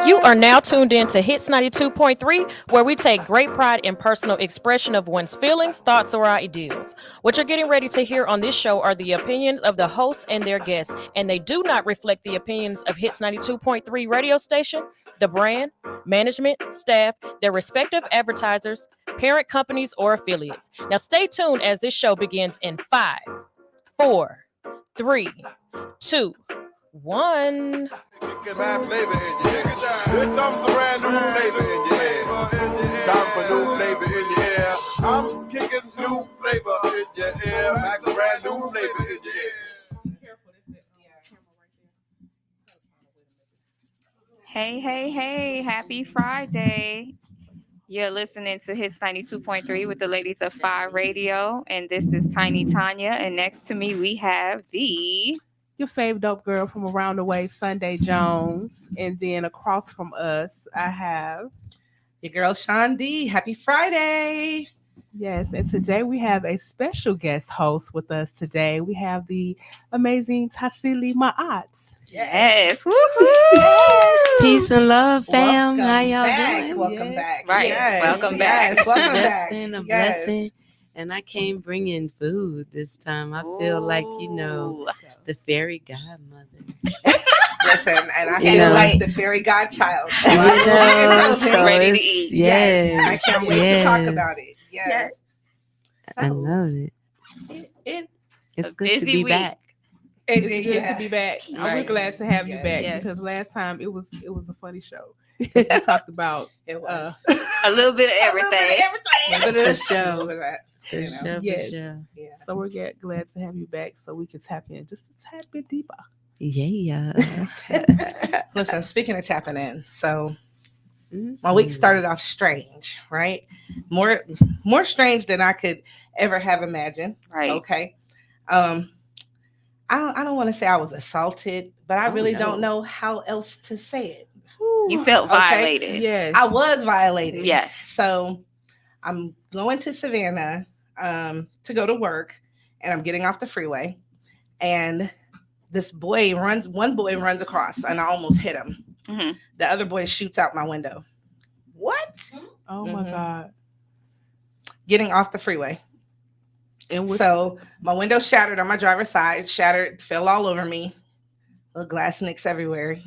You are now tuned in to Hits 92.3, where we take great pride in personal expression of one's feelings, thoughts, or ideals. What you're getting ready to hear on this show are the opinions of the hosts and their guests, and they do not reflect the opinions of Hits 92.3 radio station, the brand, management, staff, their respective advertisers, parent companies, or affiliates. Now stay tuned as this show begins in 5, 4, 3, 2, 1. Kicking my flavor in your ear. Here comes a brand new flavor in your ear. Time for new flavor in your ear. I'm kicking new flavor in your ear. Back a brand new flavor in your ear. Hey, happy Friday. You're listening to Hits 92.3 with the ladies of Flaava Radio, and this is Tiny Tanya, and next to me we have your fave dope girl from around the way, Sunday Jones. And then across from us, I have your girl, Sean D. Happy Friday. Yes, and today we have a special guest host with us today. We have the amazing Tassili Ma'at. Yes. Woohoo! Yes. Peace and love, fam. Welcome How y'all back. doing? Welcome back. Right. Yes. Welcome back. Yes. Welcome back. A blessing. And I came bringing food this time. I feel like, the fairy godmother. Listen, and I feel like the fairy godchild. So ready to eat. Yes. I can't wait to talk about it. Yes. I love it. It's good to be back. It's good to be back. We're glad to have you back Yes. because last time it was a funny show. We talked about a little bit of everything. A bit of For sure. a little bit of that. Yes. Sure. Yeah. So we're glad to have you back so we can tap in just a tad bit deeper. Yeah. Listen, speaking of tapping in, so my week started off strange, right? More strange than I could ever have imagined. Right. Okay. I don't want to say I was assaulted, but I really don't know how else to say it. You felt violated. Yes. I was violated. Yes. So I'm going to Savannah to go to work, and I'm getting off the freeway, and one boy runs across, and I almost hit him. Mm-hmm. The other boy shoots out my window. What? Oh my God. Getting off the freeway. And So my window shattered on my driver's side, fell all over me. Little glass nicks everywhere,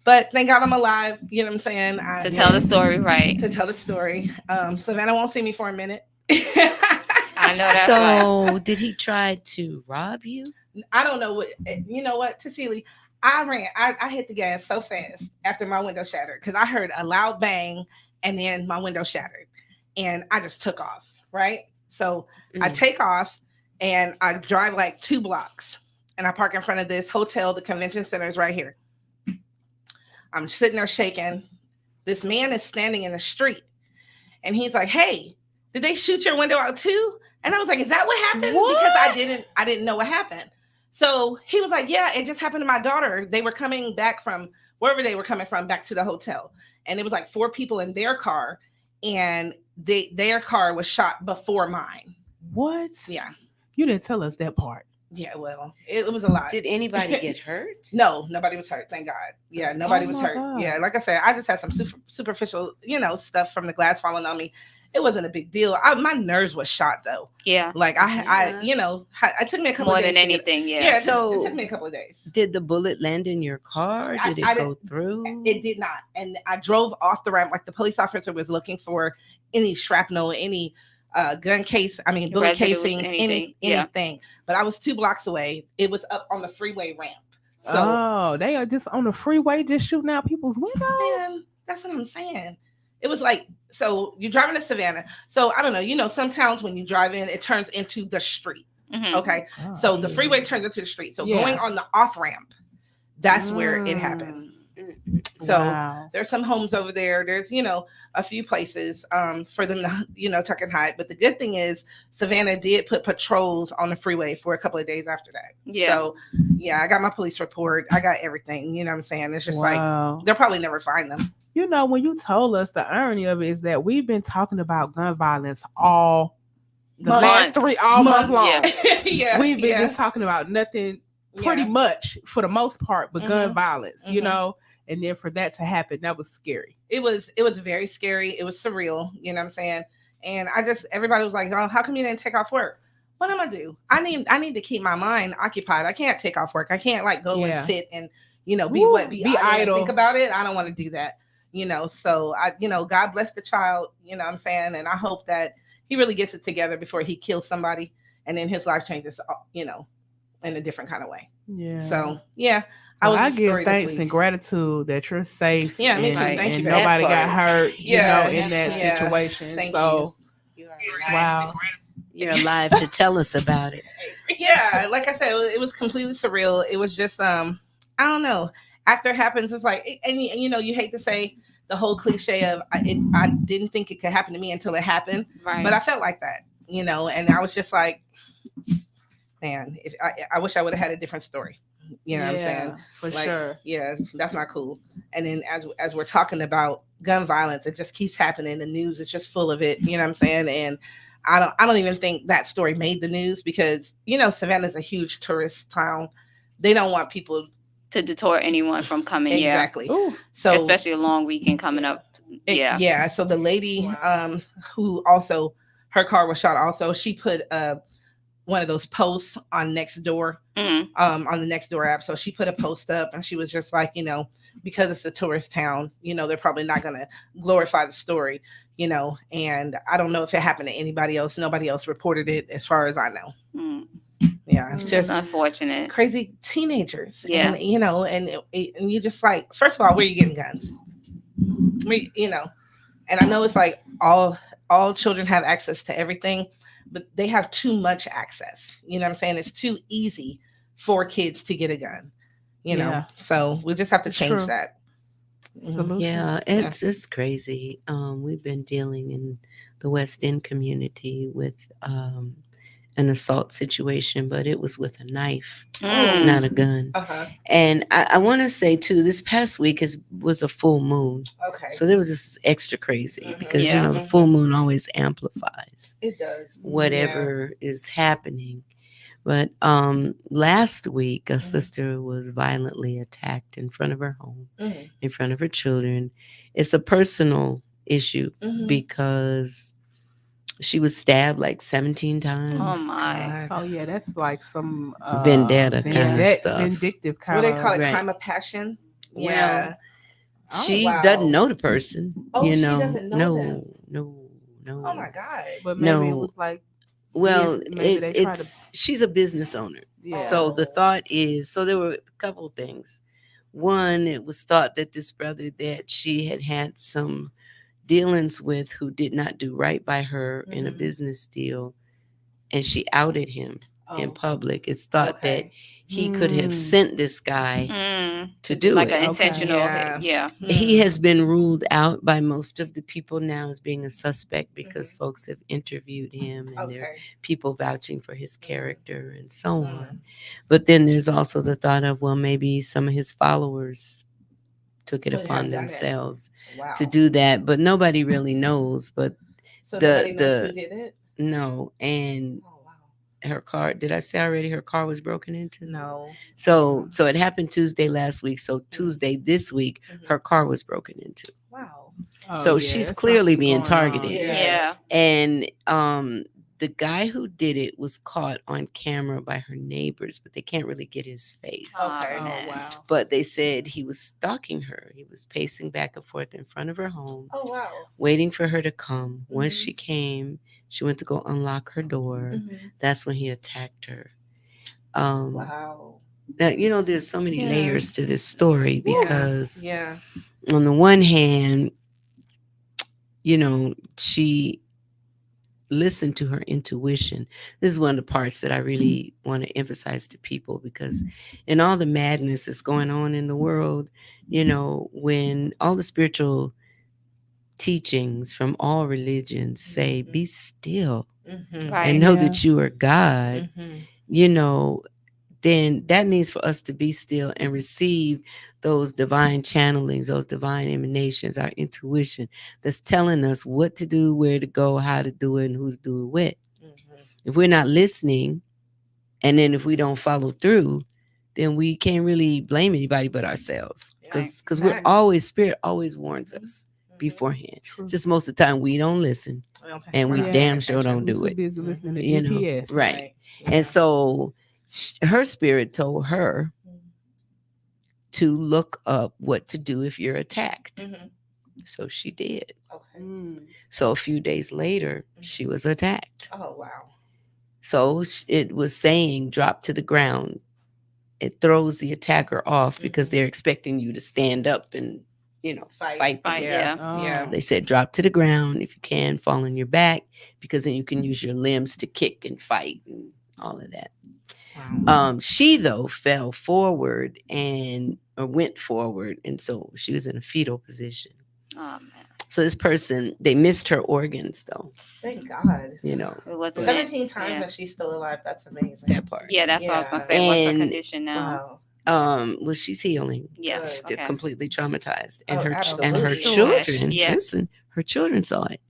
But thank God I'm alive, you know what I'm saying? To tell the story, right? To tell the story. Savannah won't see me for a minute. I know that's So did he try to rob you? I don't know what, Tassili, I ran. I hit the gas so fast after my window shattered because I heard a loud bang and then my window shattered. And I just took off, right? So I take off and I drive like 2 blocks and I park in front of this hotel. The convention center is right here. I'm sitting there shaking. This man is standing in the street and he's like, "Hey, did they shoot your window out too?" And I was like, "Is that what happened?" What? Because I didn't know what happened. So he was like, "Yeah, it just happened to my daughter. They were coming back from wherever they were coming from back to the hotel. And it was like 4 people in their car and their car was shot before mine." What? Yeah. You didn't tell us that part. Yeah, well, it was a lot. Did anybody get hurt? No, nobody was hurt. Thank God. Yeah, nobody was my hurt. God. Yeah, like I said, I just had some superficial, stuff from the glass falling on me. It wasn't a big deal. My nerves was shot though. Yeah. Like it took me a couple More of days. than anything, yeah. Yeah, So- it took me a couple of days. Did the bullet land in your car? Did it go through? It did not. And I drove off the ramp. Like the police officer was looking for any shrapnel, any bullet Residuals, casings, anything. anything. But I was 2 blocks away. It was up on the freeway ramp. So they are just on the freeway, just shooting out people's windows. man, that's what I'm saying. It was like, so you're driving to Savannah. So I don't know, some towns when you drive in, it turns into the street. Mhm. Okay. Oh, So the freeway turns into the street. So Yeah. going on the off ramp, that's where it happened. So Wow. there's some homes over there. There's, a few places for them to, tuck and hide. But the good thing is Savannah did put patrols on the freeway for a couple of days after that. Yeah. So yeah, I got my police report. I got everything. You know what I'm saying? It's just Wow. like, they'll probably never find them. When you told us, the irony of it is that we've been talking about gun violence all the Month. last month long. Yeah. Yeah. We've been yeah. just talking about nothing pretty Yeah. much for the most part, but gun Mhm. violence, Mhm. and then for that to happen, that was scary. It was very scary. It was surreal. You know what I'm saying? And everybody was like, "Oh, how come you didn't take off work?" What am I do? I need to keep my mind occupied. I can't take off work. I can't like go and Yeah. sit and be Be idle and idle. think about it. I don't want to do that. So God bless the child. You know what I'm saying? And I hope that he really gets it together before he kills somebody, and then his life changes. In a different kind of way. Yeah. So yeah, So was I the give story this thanks week. and gratitude that you're safe. Yeah, me and, too. Thank you and for that nobody got part. hurt, Yeah, in that yeah. situation. Thank So You are wow. You're alive to tell us about it. Yeah, like I said, it was completely surreal. It was just I don't know. After it happens, it's like, and you hate to say the whole cliche of I didn't think it could happen to me until it happened, Right. but I felt like that, and I was just like, man, if I wish I would have had a different story. You know what I'm saying? For Like, sure. yeah, that's not cool. And then as we're talking about gun violence, it just keeps happening. The news is just full of it. You know what I'm saying? And I don't even think that story made the news because Savannah's a huge tourist town. They don't want people to deter anyone from coming. exactly. Ooh. So Yeah. Especially a long weekend coming up. Yeah. yeah. So the lady who also her car was shot. Also, she put one of those posts on Nextdoor, Mhm. On the Nextdoor app. So she put a post up and she was just like, because it's a tourist town, they're probably not going to glorify the story, and I don't know if it happened to anybody else. Nobody else reported it as far as I know. Mm. Yeah. It's It's just unfortunate. crazy teenagers. Yeah. And, and you just like, first of all, where are you getting guns? And I know it's like all children have access to everything, but they have too much access. You know what I'm saying? It's too easy for kids to get a gun. Yeah. So we just have to change True. that. Solution. Yeah, it's crazy. We've been dealing in the West End community with an assault situation, but it was with a knife, Mm. not a gun. Uh-huh. And I want to say too, this past week was a full moon, Okay. so there was this extra crazy Mhm. because Yeah. the full moon always amplifies It does. whatever is happening. But last week, a sister was violently attacked in front of her home, Mhm. in front of her children. It's a personal issue Mhm. because she was stabbed like 17 times. Oh my. Oh yeah, that's like some Vendetta kind of stuff. vindictive What kind do of. they call it? Right. Crime of passion. Well, Yeah. She wow. doesn't know the person. Oh, you she know, doesn't know them. no. Oh my God. But maybe it No. was like Well, maybe they tried to. it's she's a business owner. Yeah. So the thought is, so there were a couple of things. One, it was thought that this brother that she had some dealings with who did not do right by her in a Mhm. business deal, and she outed him in Oh, public. It's thought that okay. he could have sent this guy to do Like it. an Okay. intentional. Yeah. Yeah. He has been ruled out by most of the people now as being a suspect because folks have interviewed him and there are Okay. people vouching for his character and so Mhm. on. But then there's also the thought of, well, maybe some of his followers took it Would have upon done it. themselves Wow. to do that, but nobody really knows. But So the- nobody knows the- who did it? no, and Oh wow. her car, did I say already her car was broken into? No. So it happened Tuesday last week. So Tuesday this week, Mhm. her car was broken into. Wow. Oh, So yeah, she's that's clearly something being going on. targeted. Yeah. And the guy who did it was caught on camera by her neighbors, but they can't really get his face. Okay. Oh man. wow. But they said he was stalking her. He was pacing back and forth in front of her home, Oh wow. waiting for her to come. Once Mhm. she came, she went to go unlock her door. Mhm. That's when he attacked her. Wow. Now, there's so many Yeah. layers to this story because Yeah. on the one hand, she listened to her intuition. This is one of the parts that I really want to emphasize to people because in all the madness that's going on in the world, when all the spiritual teachings from all religions say, be still Mhm. Right. and know Yeah. that you are God, Mhm. then that means for us to be still and receive those divine channelings, those divine emanations, our intuition that's telling us what to do, where to go, how to do it, and who to do it with. Mhm. If we're not listening, and then if we don't follow through, then we can't really blame anybody but ourselves. because we're Facts. always spirit always warns us Mhm. beforehand. True. It's just most of the time we don't listen Okay, and we're we not Yeah. paying damn sure attention. don't We do too it. busy listening to You know, GPS. right? Yeah. And so her spirit told her to look up what to do if you're attacked. Mhm. So she did. Okay. Mm. So a few days later, she was attacked. Oh wow. So it was saying drop to the ground. It throws the attacker off because they're expecting you to stand up and, fight them. Yeah. Yeah. They said drop to the ground if you can, fall on your back, because then you can use your limbs to kick and fight and all of that. Wow. She though fell forward or went forward, and so she was in a fetal position. Oh man. So this person, they missed her organs though. Thank God. It wasn't 17 times yeah. and she's still alive. That's amazing. That part. Yeah, that's what I was gonna Yeah. say. What's her And condition now? Wow. well, she's healing. Yeah. Still Okay. completely traumatized, and Oh, her absolutely. children. Yeah. Listen, her children saw it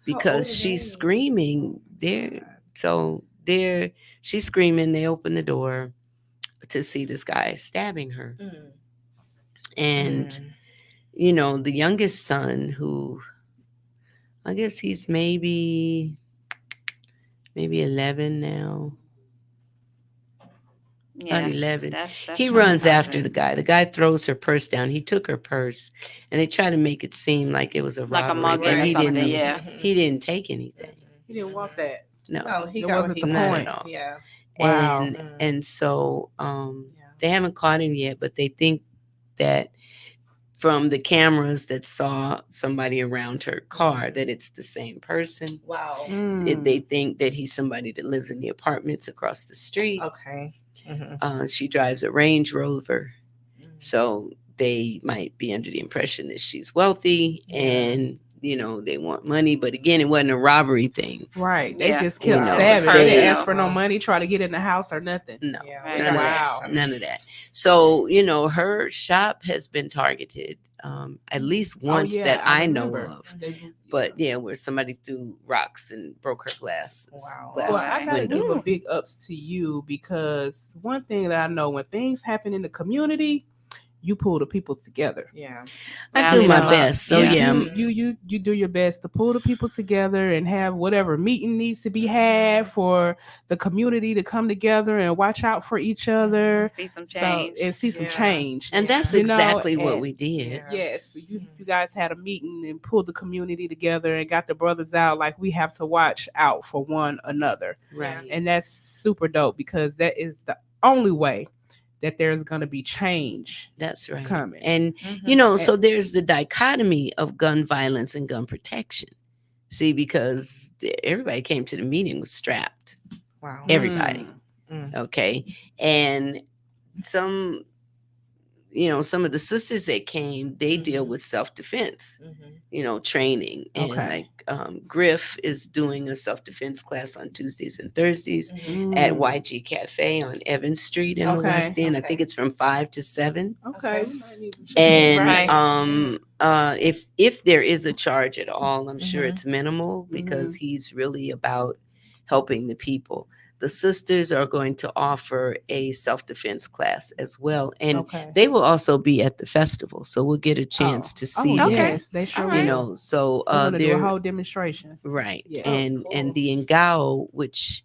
because old are she's they? screaming. She's screaming. They open the door to see this guy stabbing her, Mm. and Mm. the youngest son, who I guess he's maybe 11 now. Yeah. About 11. That's He runs after traumatizing. the guy. The guy throws her purse down. He took her purse, and they try to make it seem like it was a Like a robbery, mugger but or he something, didn't. yeah. He didn't take anything. He didn't want that. No, No, he It got wasn't what he the wanted. point. at all. Yeah. Wow. And so Yeah. they haven't caught him yet, but they think that from the cameras that saw somebody around her car that it's the same person. Wow. They think that he's somebody that lives in the apartments across the street. Okay. She drives a Range Rover, Mm. so they might be under the impression that she's wealthy and they want money. But again, it wasn't a robbery thing. Right. They Yeah. just kept You know, stabbing. They didn't ask personal. for no money, try to get in the house or nothing. No, Yeah. Right. We none gotta of get Wow. that. some. None of that. So her shop has been targeted at least once yeah, that I know remember. of. They- But where somebody threw rocks and broke her glass Wow. Well, I Right. gotta give a windows. big ups to you because one thing that I know when things happen in the community, you pull the people together. Yeah. I Yeah, do I my mean, best. So yeah. You do your best to pull the people together and have whatever meeting needs to be had for the community to come together and watch out for each other. See some So change. and see some Yeah. change. And that's You know, exactly what and- we did. Yeah. Yes, you guys had a meeting and pulled the community together and got the brothers out. Like we have to watch out for one another, Right. and that's super dope because that is the only way that there's going to be change That's right. coming. And Mhm. so there's the dichotomy of gun violence and gun protection. See, because everybody came to the meeting was strapped. Wow. Everybody. Mm. Okay. And some some of the sisters that came, they deal with self-defense, training. And Okay. like Griff is doing a self-defense class on Tuesdays and Thursdays Mhm. at Mm. YG Cafe on Evans Street in the Okay, West End. I okay. think it's from 5 to 7. Okay. Okay. We might need to check And Right. if there is a charge at all, I'm sure Mhm. it's minimal because he's really about helping the people. The sisters are going to offer a self-defense class as well, and Okay. they will also be at the festival, so we'll get a chance to see Oh, them. Okay. yes, they sure All will. right. So We're gonna do a they're whole demonstration. right, Yeah. and cool. the Ngao, which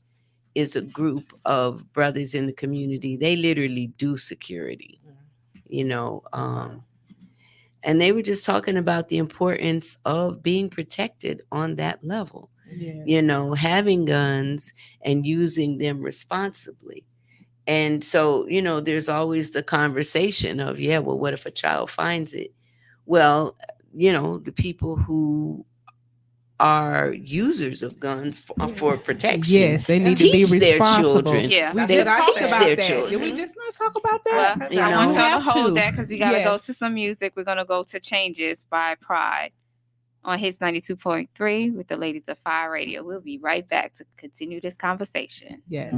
is a group of brothers in the community, they literally do security. And they were just talking about the importance of being protected on that level. Yeah. Having guns and using them responsibly. And so, there's always the conversation of, well, what if a child finds it? Well, the people who are users of guns for protection Yes, they need to be teach their responsible. children. Yeah. We That's They what just I talked said. about their that. Did we children. just not talk about Well, that? You I know. want We y'all to have hold to. that because we got to go Yes. to some music. We're going to go to Changes by Pride on Hits 92.3 with the ladies of Fire Radio. We'll be right back to continue this conversation. Yes.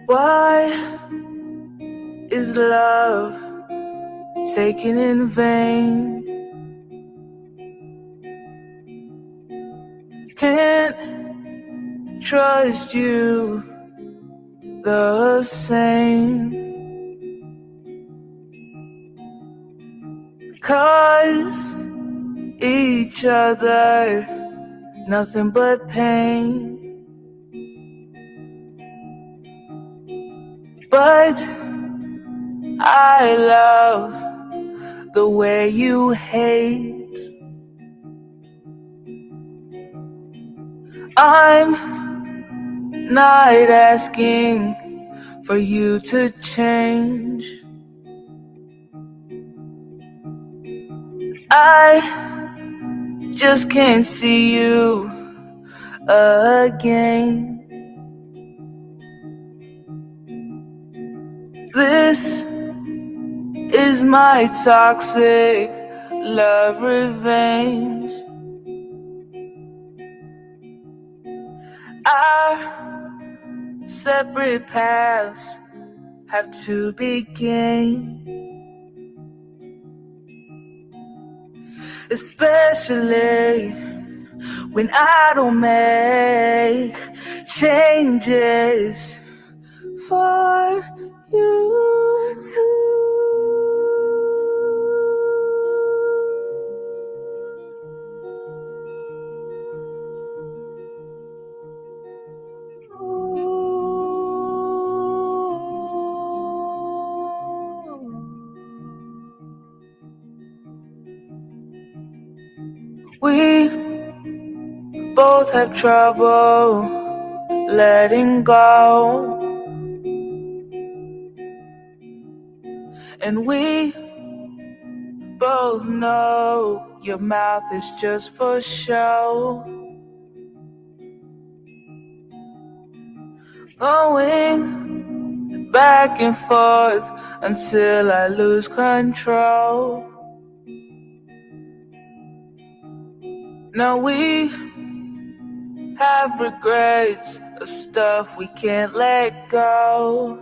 Why is love taken in vain? Can't trust you the same. 'Cause each other nothing but pain. But I love the way you hate. I'm not asking for you to change. I just can't see you again. This is my toxic love revenge. Our separate paths have to begin. Especially when I don't make changes for you too. We both have trouble letting go, and we both know your mouth is just for show. Going back and forth until I lose control. Now we have regrets of stuff we can't let go.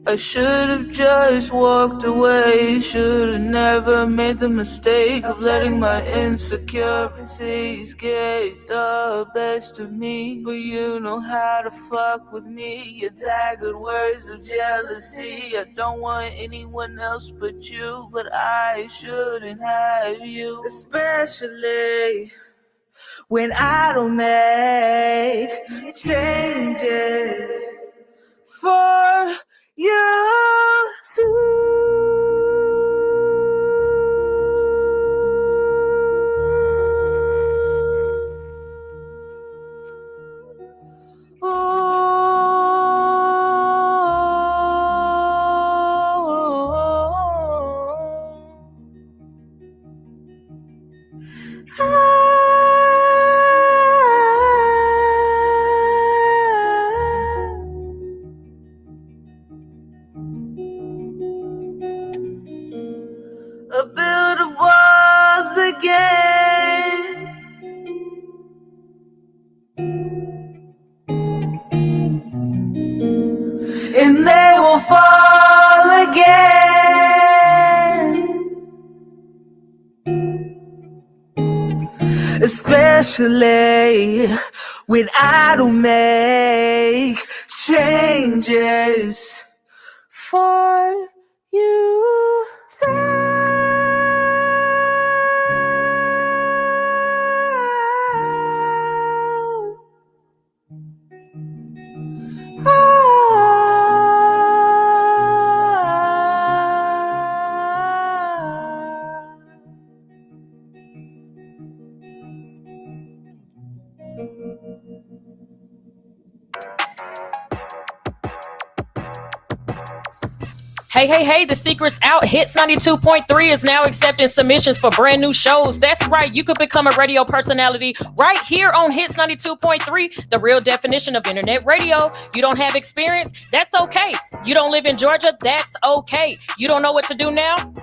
I should have just walked away. Should have never made the mistake of letting my insecurities get the best of me. But you know how to fuck with me. Your daggered words of jealousy. I don't want anyone else but you, but I shouldn't have you. Especially when I don't make changes for you build the walls again. And they will fall again. Especially when I don't make changes for you. Hey, the secret's out. Hits 92.3 is now accepting submissions for brand new shows. That's right, you could become a radio personality right here on Hits 92.3, the real definition of internet radio. You don't have experience? That's okay. You don't live in Georgia? That's okay. You don't know what to do now?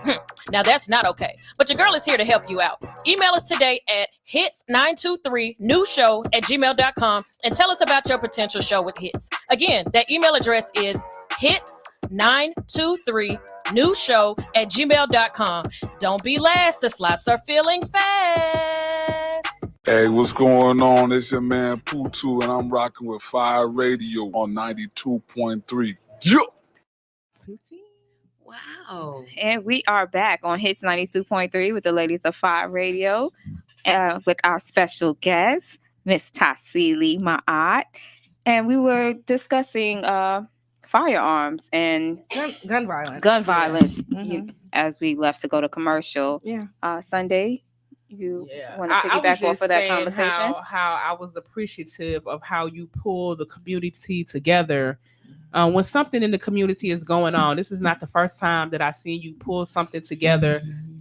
Now that's not okay. But your girl is here to help you out. Email us today at hits923newshow@gmail.com and tell us about your potential show with Hits. Again, that email address is hits923newshow@gmail.com. Don't be last. The slots are filling fast. Hey, what's going on? It's your man Putu, and I'm rocking with Fire Radio on 92.3. Yeah. Wow. And we are back on Hits 92.3 with the ladies of Fire Radio with our special guest, Miss Tassili, my aunt. And we were discussing firearms and Gun violence. gun violence Mhm. as we left to go to commercial. Yeah. Sunday, you want to I was piggyback just off of that saying conversation? how I was appreciative of how you pull the community together. When something in the community is going on, this is not the first time that I've seen you pull something together.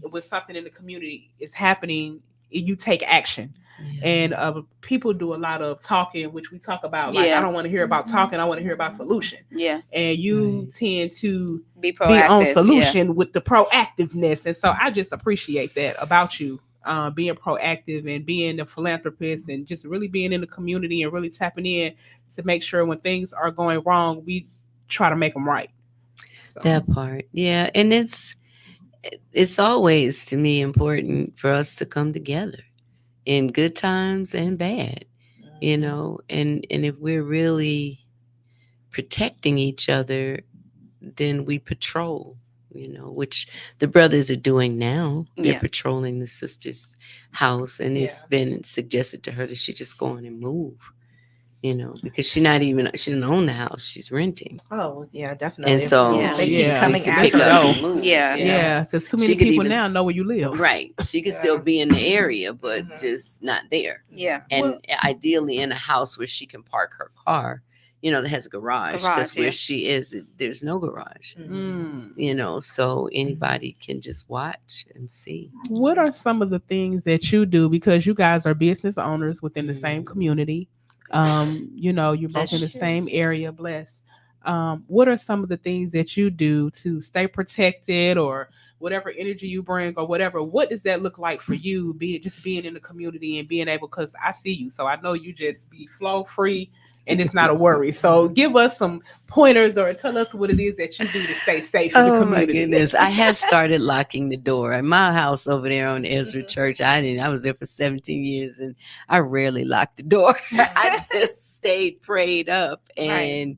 When something in the community is happening, you take action. And people do a lot of talking, which we talk about. Like, I don't want to hear about talking. I want to hear about solution. Yeah. And you tend to Be be proactive. on solution with the proactiveness. And so I just appreciate that about you, being proactive and being a philanthropist and just really being in the community and really tapping in to make sure when things are going wrong, we try to make them right. So. That part. Yeah. And it's always to me important for us to come together in good times and bad, you know, and if we're really protecting each other, then we patrol, you know, which the brothers are doing now. They're patrolling the sister's house, and it's been suggested to her that she just go on and move, you know, because she doesn't own the house, she's renting. Oh, yeah, definitely. And so they she keep just coming needs to after pick up her. and move. Yeah, because too many She could people even now know where you live. Right. She could still be in the area, but just not there. Yeah. And ideally in a house where she can park her car, you know, that has a garage. Because where she is, there's no garage. You know, so anybody can just watch and see. What are some of the things that you do? Because you guys are business owners within the same community. You know, you're both in the same area, blessed. What are some of the things that you do to stay protected, or whatever energy you bring, or whatever? What does that look like for you, just being in the community and being able, because I see you, so I know you just be flow free and it's not a worry. So give us some pointers or tell us what it is that you do to stay safe in the community. My goodness. I have started locking the door. In my house over there on Ezra Church, I was there for 17 years and I rarely locked the door. I just stayed prayed up, and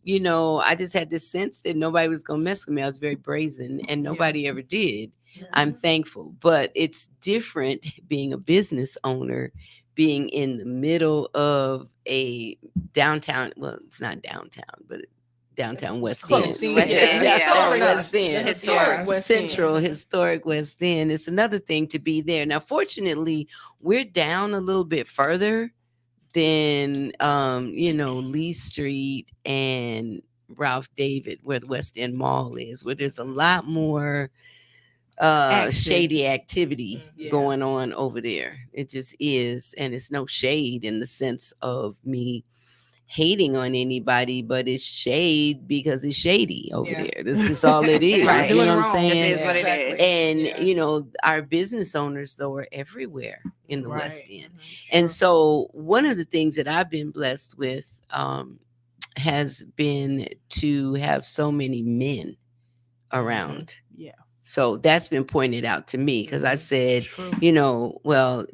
you know, I just had this sense that nobody was going to mess with me. I was very brazen, and nobody ever did. I'm thankful. But it's different being a business owner, being in the middle of a downtown, well, it's not downtown, but downtown West End. Downtown West End. Historic Central Historic West End. It's another thing to be there. Now, fortunately, we're down a little bit further than you know, Lee Street and Ralph David, where the West End Mall is, where there's a lot more shady activity going on over there. It just is. And it's no shade in the sense of me hating on anybody, but it's shade because it's shady over there. This is all it is. You know what I'm saying? It is what it is. And you know, our business owners though are everywhere in the West End. And so one of the things that I've been blessed with has been to have so many men around. So that's been pointed out to me, because I said, you know, well,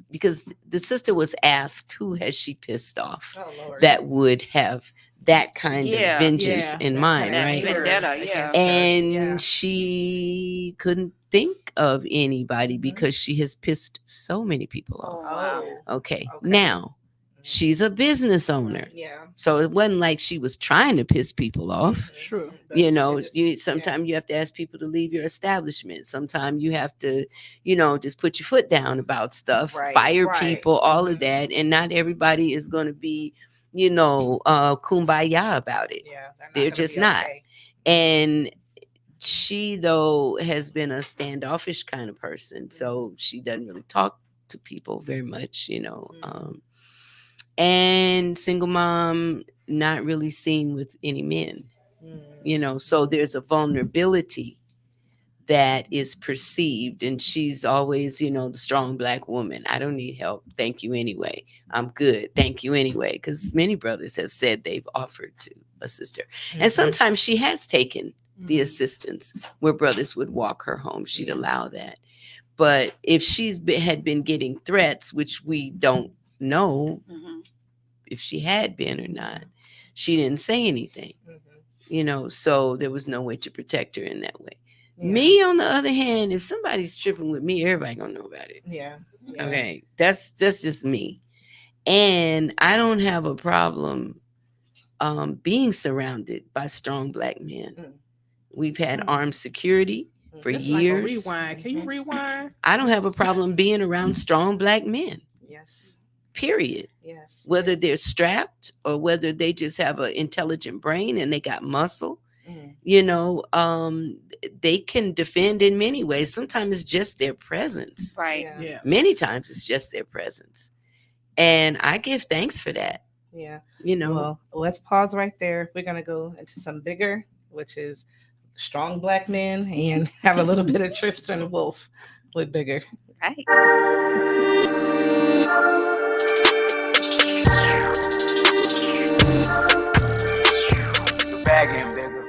because the sister was asked who has she pissed off that would have that kind of vengeance in mind, right? And she couldn't think of anybody because she has pissed so many people off. Okay. Now, she's a business owner. So it wasn't like she was trying to piss people off. You know, sometimes you have to ask people to leave your establishment. Sometimes you have to, you know, just put your foot down about stuff, fire people, all of that. And not everybody is going to be, you know, kumbaya about it. They're just not. And she, though, has been a standoffish kind of person, so she doesn't really talk to people very much, and single mom, not really seen with any men, so there's a vulnerability that is perceived, and she's always, the strong Black woman. I don't need help, thank you anyway, I'm good, thank you anyway, because many brothers have said they've offered to assist her. And sometimes she has taken the assistance where brothers would walk her home, she'd allow that. But if had been getting threats, which we don't know if she had been or not, she didn't say anything, so there was no way to protect her in that way. Me, on the other hand, if somebody's tripping with me, everybody gonna know about it. Okay, that's just me. And I don't have a problem being surrounded by strong Black men. We've had armed security for That's years. Like a rewind. Can you rewind? I don't have a problem being around strong Black men. Yes. Period. Yes. Whether they're strapped or whether they just have an intelligent brain and they got muscle, they can defend in many ways. Sometimes it's just their presence. Right. Yeah. Many times it's just their presence. And I give thanks for that. Yeah. Well, let's pause right there. We're going to go into some bigger, which is strong Black men, and have a little bit of Tristan Wolf with bigger. Right. The bag getting bigger.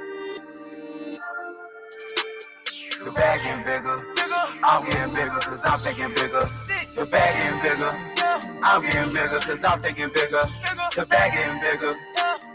The bag getting bigger. I'm getting bigger cause I'm thinking bigger. The bag getting bigger. I'm getting bigger cause I'm thinking bigger. The bag getting bigger.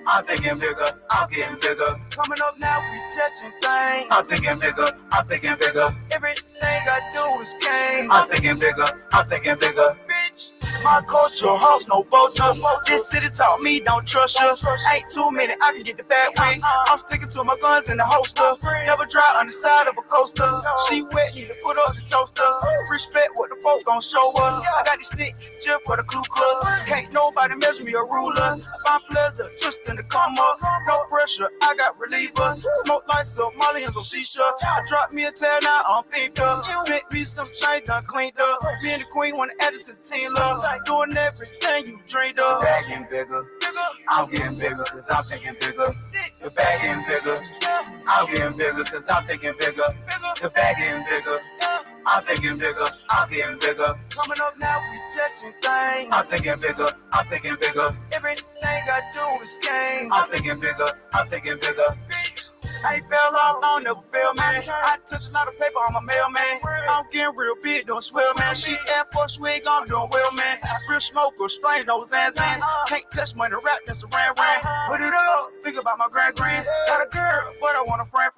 I'm thinking bigger. I'm getting bigger. Coming up now, we touching things. I'm thinking bigger. I'm thinking bigger. Everything I do is gain. I'm thinking bigger. I'm thinking bigger. Bitch. My culture, house, no vultures. This city taught me don't trust you. Ain't too many, I can get the bad way. I'm sticking to my guns in the holster. Never dry on the side of a coaster. She wet, need to put up the toasters. Respect what the folk gon' show us. I got this stick just for the Ku Klux. Can't nobody measure me or rule us. Find pleasure just in the come up. No pressure, I got relievers. Smoke like some Molly and some shisha. I dropped me a tail, now I'm picked up. Spent me some change, done cleaned up. Me and the queen wanna add it to the team love. Doing everything you dreamed of. The bag getting bigger. I'm getting bigger cause I'm thinking bigger. The bag getting bigger. I'm getting bigger cause I'm thinking bigger. The bag getting bigger. I'm thinking bigger. I'm getting bigger. Coming up now, we touching things. I'm thinking bigger. I'm thinking bigger. Everything I do is gain. I'm thinking bigger. I'm thinking bigger. I ain't fell off, I don't never fail, man. I touch a lot of paper, I'm a mailman. I'm getting real big, don't swell, man. She Air Force wig, I'm doing well, man. Real smoker, strange, no zans. Can't touch money, rap, that's a ran. Put it up, think about my grand. Got a girl, but I want a friend.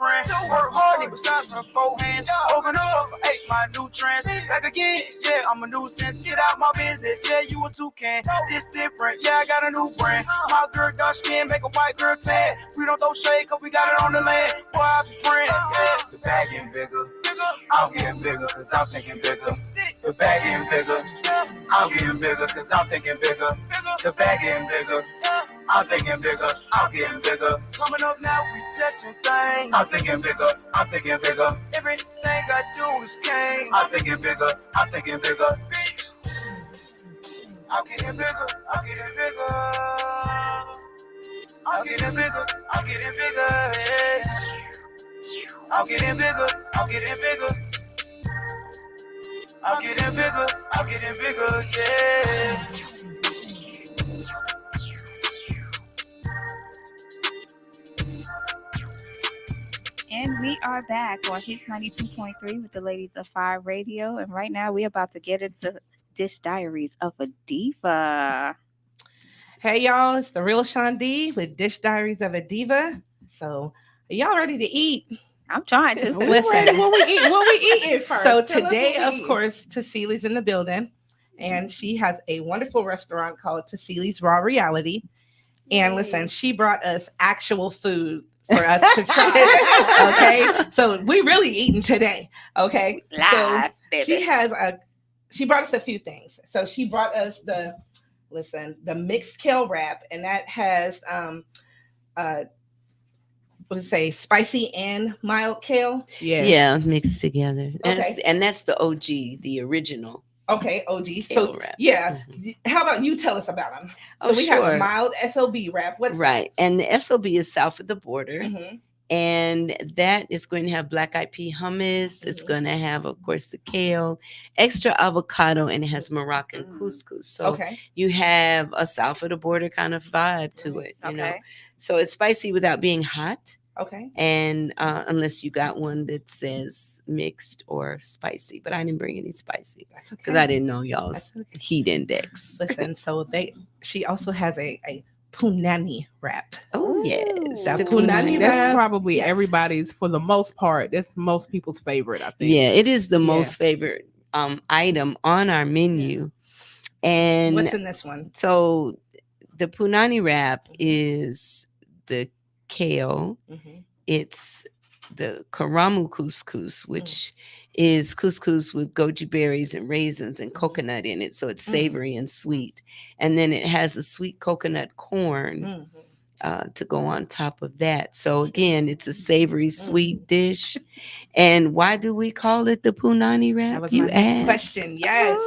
Work hard, need besides from 4 hands. Open up, ate my nutrients. Back again, yeah, I'm a nuisance. Get out my business, yeah, you a toucan. This different, yeah, I got a new brand. My girl dark skin, make a white girl tan. We don't throw shade, cause we got it on the land. Boy, I be praying, yeah. The bag getting bigger. I'm getting bigger cause I'm thinking bigger. The bag getting bigger. I'm getting bigger cause I'm thinking bigger. The bag getting bigger. I'm thinking bigger. I'm getting bigger. Coming up now, we touching things. I'm thinking bigger. I'm thinking bigger. Everything I do is gain. I'm thinking bigger. I'm thinking bigger. I'm getting bigger. I'm getting bigger. I'm getting bigger, I'm getting bigger, yeah. I'm getting bigger, I'm getting bigger. I'm getting bigger, I'm getting bigger, yeah. And we are back on Hits 92.3 with the ladies of Five Radio. And right now we're about to get into Dish Diaries of a Diva. Hey y'all, it's the real Sean D with Dish Diaries of a Diva. So, are y'all ready to eat? I'm trying to. Listen, What we eating first? so Tell us today, what we of course, Tassili's in the building, and she has a wonderful restaurant called Tassili's Raw Reality. And listen, she brought us actual food for us to try. Okay, so we really eating today. Okay, Live, so baby. she brought us a few things. So she brought us the mixed kale wrap, and that has what does it say? Spicy and mild kale. Yes. Yeah, mixed together. Okay. And that's the OG, the original Okay, OG. kale So wrap. yeah, Mhm. how about you tell us about them? So Oh, we have a sure. mild SOB wrap. What's Right. And the SOB is south of the border. that? Mm-hmm. And that is going to have black eyed pea hummus. It's Mhm. going to have, of course, the kale, extra avocado, and it has Moroccan couscous. So Okay. you have a south of the border kind of vibe to it, you know. Okay. So it's spicy without being hot. Okay. And unless you got one that says mixed or spicy, but I didn't bring any spicy That's okay. because I didn't know y'all's That's okay. heat index. Listen, so she also has a punani wrap. Oh yes, That the punani punani wrap. That's probably Yes. everybody's, for the most part. That's most people's favorite, I think. Yeah, it is the Yeah. most favorite item on our menu. And What's in this one? so the punani wrap is the kale. Mm-hmm. It's the karamu couscous, which is couscous with goji berries and raisins and coconut in it. So it's savory and sweet. And then it has a sweet coconut corn to go on top of that. So again, it's a savory, sweet dish. And why do we call it the punani wrap? That was you my next ask? question. Yes.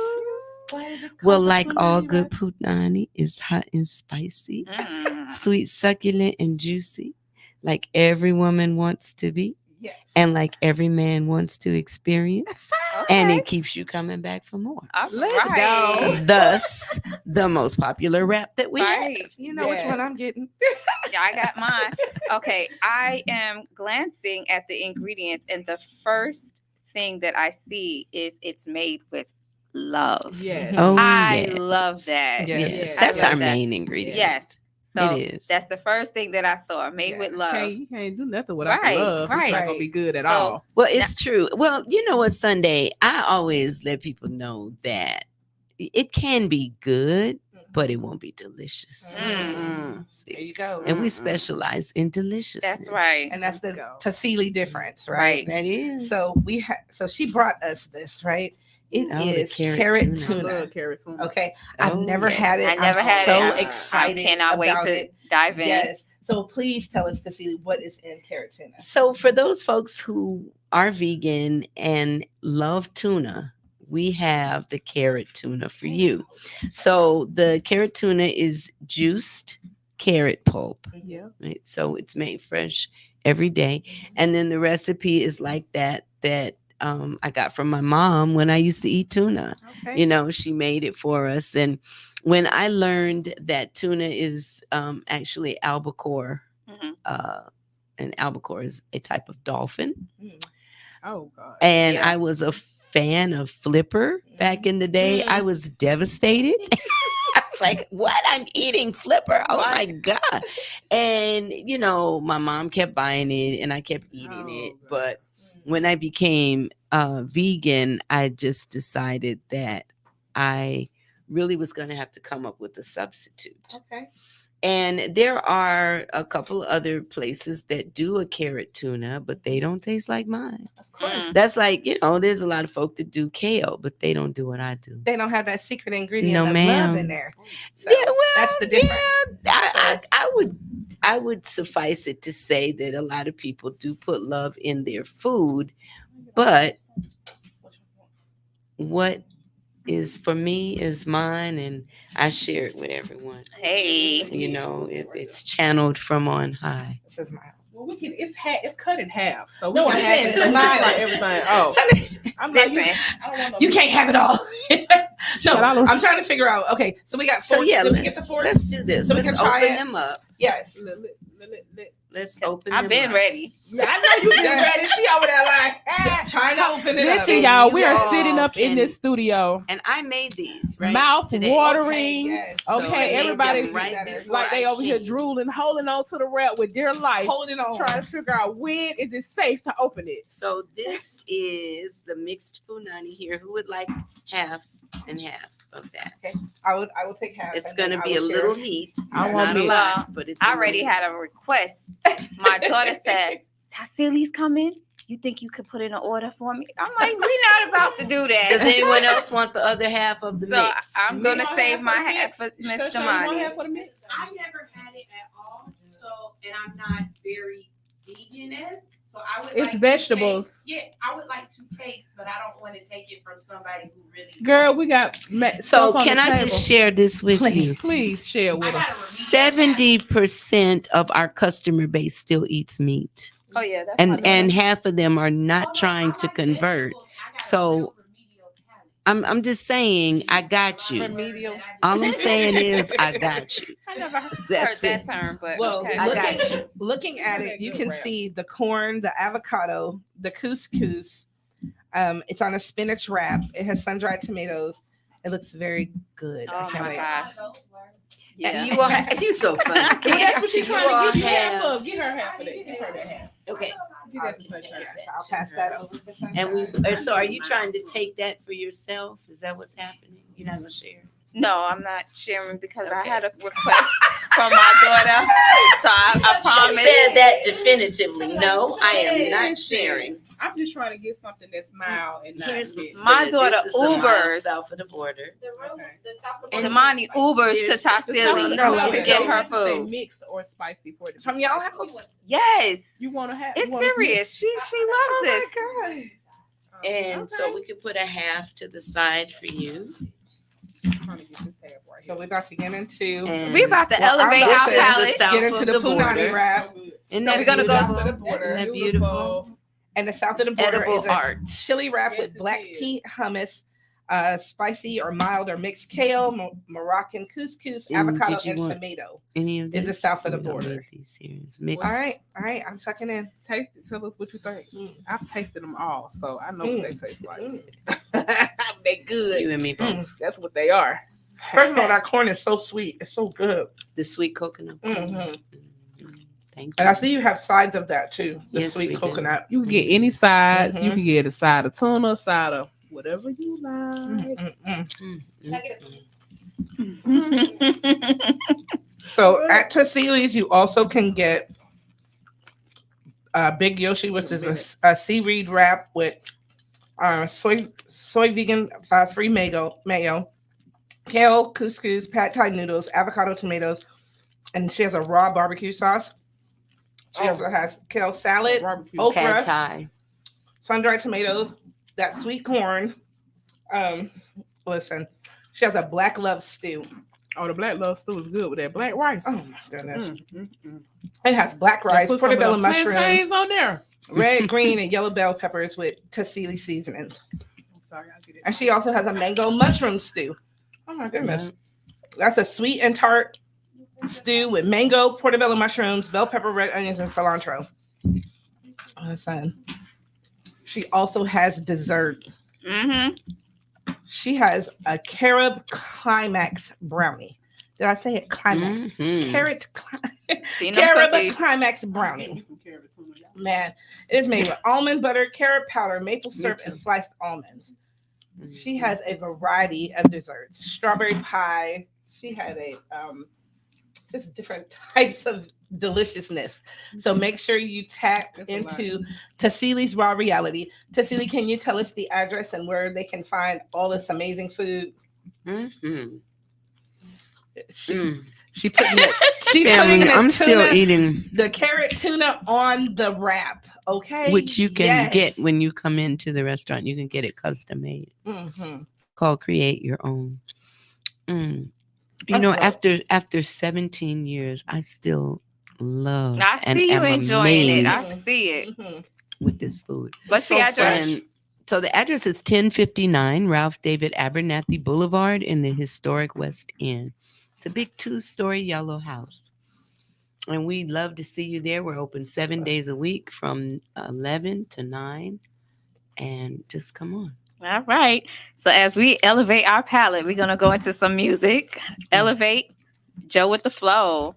Why is it Well, called the like all punani good wrap? punani, it's hot and spicy, Mm. sweet, succulent, and juicy, like every woman wants to be, Yes. and like every man wants to experience. And it keeps you coming back for more. All Let's right. go. Thus, the most popular wrap that we Right. have. You know which Yes. one I'm getting. Yeah, I got mine. Okay, I am glancing at the ingredients, and the first thing that I see is it's made with love. Yes. Oh, I yes. love that. Yes. Yes, I that's love our that. main ingredient. Yes. So It is. that's the first thing that I saw, made Yeah. with love. You can't do nothing without Right, the love. right. It's not gonna be good at So- all. Well, it's true. Well, you know what, Sunday, I always let people know that it can be good, but it won't be delicious. Mm. There See? you go. And we Mm-mm. specialize in deliciousness. That's right. And that's the Let's go. Tassili difference, right? That is. So so she brought us this, right? It Oh, the is carrot carrot tuna. I tuna. love carrot tuna. Okay. I've Oh, never yeah. had it. I never I'm had so it. I excited cannot wait about to it. dive in. Yes. So please tell us, Tassili, what is in carrot tuna? So for those folks who are vegan and love tuna, we have the carrot tuna for you. So the carrot tuna is juiced carrot pulp, Yeah. right? So it's made fresh every day. And then the recipe is like that I got from my mom when I used to eat tuna. Okay. You know, she made it for us. And when I learned that tuna is actually albacore, Mhm. and albacore is a type of dolphin. Oh God. And Yeah. I was a fan of Flipper back in the day. I was devastated. I was like, what? I'm eating Flipper. Oh my God. And, you know, my mom kept buying it and I kept eating it. Oh, God. But when I became vegan, I just decided that I really was going to have to come up with a substitute. Okay. And there are a couple other places that do a carrot tuna, but they don't taste like mine. Of course. That's like, you know, there's a lot of folk that do kale, but they don't do what I do. They don't have that secret ingredient No, of love ma'am. in there. So Yeah, well, that's the difference. Yeah, I would suffice it to say that a lot of people do put love in their food, but what is for me is mine, and I share it with everyone. Hey. You know, it's channeled from on high. This is my Well, we can. It's cut in half, so we No, can I'm have saying it. it's So we can mild. try everything. Oh, I'm like, Listen, I don't want no You can't have it all. No, But I don't- I'm trying to figure out. Okay, so we got So forks. yeah, Did we get the let's forks? do this. So we Let's can try open it? them up. Yes. Let's open I've them been up. ready. Yeah, I know you been Yeah. ready. She over there like, Trying to open it up. listen, And y'all. you We are all sitting up in can- this studio, And I made these right mouth today. watering. yes. So Okay, I made them everybody right before like they I over here came. drooling, holding on to the wrap with dear life, Holding on. trying to figure out when is it safe to open it. So this is the mixed punani here. Who would like half and half of that? I will take half. It's and then going to I be a will share. little heat. It's I want not a mixed. lot, but it's. I a already little- had a request. My daughter said, Tassili's coming. You think you could put in an order for me? I'm like, we're not about to do Does that. anyone else want the other half of the So mix? I'm Me gonna want save half my for the half for mix. Miss Shashay, you want Damani. half for the mix? I've never had it at all. So, and I'm not very vegan. veganist, so I would. It's vegetables. I would like to taste, but I don't want to take it from somebody who really. Girl, we got. So can I just share this with you? Please share with us. 70% of our customer base still eats meat. Oh yeah, that's and half of them are not trying to convert. So I'm just saying I got you. Remedial. All I'm saying is I got you. I never heard That's that it. term, but Well, okay. I got you. looking at it, you can see the corn, the avocado, the couscous. It's on a spinach wrap. It has sun-dried tomatoes. It looks very good. I Oh can't my wait. gosh. Yeah. You all you're so funny. Well, that's what she's You trying all to get half have- of. Get her half of that. Give her that half. Okay. Get that to Sunshine. Yes, I'll pass that over to Sunshine. And so are you trying to take that for yourself? Is that what's happening? You're not gonna share? No, I'm not sharing because I Okay. had a request from my daughter. So I promise. She said that definitively. No, I am not sharing. I'm just trying to get something that's mild and not Here's big. My this daughter is a mile Ubers. south of the border. And Damani Ubers to There's- Tassili No, to it's get so- her Say food. mixed or spicy for it. From y'all house? Yes, You want to have? it's serious. She loves this. And so we could put a half to the side for you. So we're about to get into And We about to Well, elevate I'm our about to This is the palate. south get into of the the punani border. wrap. Isn't So that we're gonna go beautiful? to the border. Isn't that beautiful? And the south of the border Edible is a art. chili wrap Yes, with it black is. pea hummus, spicy or mild or mixed kale, Moroccan couscous, And avocado, did you and want tomato. Any of Is this? the south of the We don't border. need these here. It's mixed. All right, I'm tucking in. Taste it. Tell us what you think. I've tasted them all, so I know what they taste like. They good. You and me both. That's what they are. First of all, that corn is so sweet. It's so good. The sweet coconut. Mhm. Mhm. Thank you. And I see you have sides of that too. The Yes, we sweet do. coconut. You can get any sides. You Mhm. can get a side of tuna, a side of whatever you like. Mm-mm. Mm. So at Tassili's, you also can get Big Yoshi, which is a seaweed wrap with soy vegan free mayo, kale, couscous, pad thai noodles, avocado, tomatoes, and she has a raw barbecue sauce. She also has kale salad, Barbecue. okra, Pad Thai. sun-dried tomatoes, that sweet corn. Listen, she has a black love stew. Oh, the black love stew is good with that black rice. Oh my goodness. Mm. It has black rice, Put some of portobello the mushrooms, plantains on there. red, green, and yellow bell peppers with Tassili seasonings. I'm sorry, I'll get it. And she also has a mango mushroom stew. Oh my goodness. That's a sweet and tart stew with mango, portobello mushrooms, bell pepper, red onions, and cilantro. Listen. She also has dessert. She has a carob climax brownie. Did I say it? Climax. Mhm. Carrot Seen them carob cookies. climax brownie. Man, it is made with almond butter, carrot powder, maple syrup, and sliced almonds. She has a variety of desserts. Strawberry pie. She had a just different types of deliciousness. So make sure you tap That's a into Tassili's Raw Reality. Tassili, can you tell us the address and where they can find all this amazing food? Mhm. She putting it. She's Family, putting the I'm still tuna- eating, the carrot tuna on the wrap. Okay, which you can Yes. get when you come into the restaurant. You can get it custom made. Mhm. Called Create Your Own. You That's know, right. after 17 years, I still love I and see you am enjoying it. I amazed see it. Mhm. with this food. What's the So address? fresh. And so the address is 1059 Ralph David Abernathy Boulevard in the historic West End. It's a big 2-story yellow house. And we'd love to see you there. We're open 7 days a week from 11 to 9. And just come on. All right. So as we elevate our palette, we're gonna go into some music. Elevate Joe with the flow.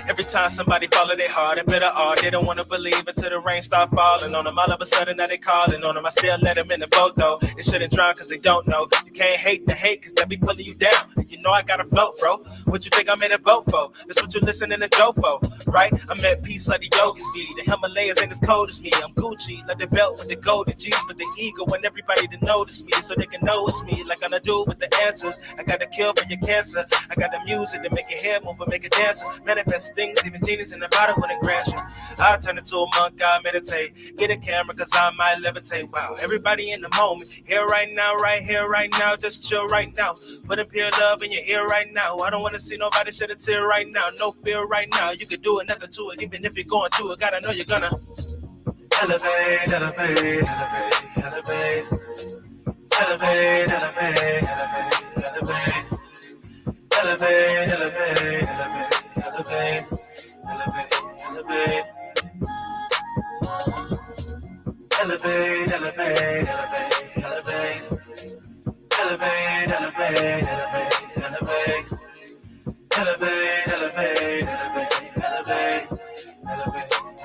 Every time somebody follow their heart and better all, they don't want to believe until the rain start falling on them. All of a sudden now they calling on them. I still let them in the boat though. They shouldn't drown cause they don't know. You can't hate the hate cause they be pulling you down. You know I got a float, bro. What you think I'm in a boat for? That's what you listening to Joe for, right? I'm at peace like the yogis be. The Himalayas ain't as cold as me. I'm Gucci, like the belt with the golden G's, but the ego and everybody to notice me so they can know it's me. Like I'm a dude with the answers. I got the cure for your cancer. I got the music to make your hair move and make it dance. Manifest things, even genius in the bottle wouldn't grant you. I turn into a monk, I meditate. Get a camera cause I might levitate. Wow, everybody in the moment. Here right now, right here, right now. Just chill right now. Put a pure love in your ear right now. I don't want to see nobody shed a tear right now. No fear right now. You could do nothing to it, even if you're going through it. Gotta know you're gonna elevate, elevate, elevate, elevate. Elevate, elevate, elevate, elevate. Elevate, elevate, elevate, elevate, elevate, elevate. Elevate, elevate, elevate, elevate. Elevate, elevate, elevate, elevate. Elevate, elevate, elevate,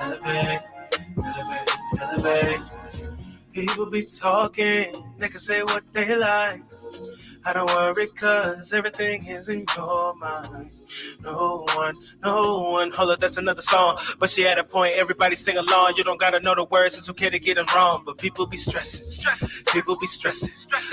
elevate, elevate, elevate. People be talking, they can say what they like. I don't worry cause everything is in your mind. No one. Hold up, that's another song. But she had a point, everybody sing along. You don't gotta know the words, it's okay to get them wrong. But people be stressing. People be stressing.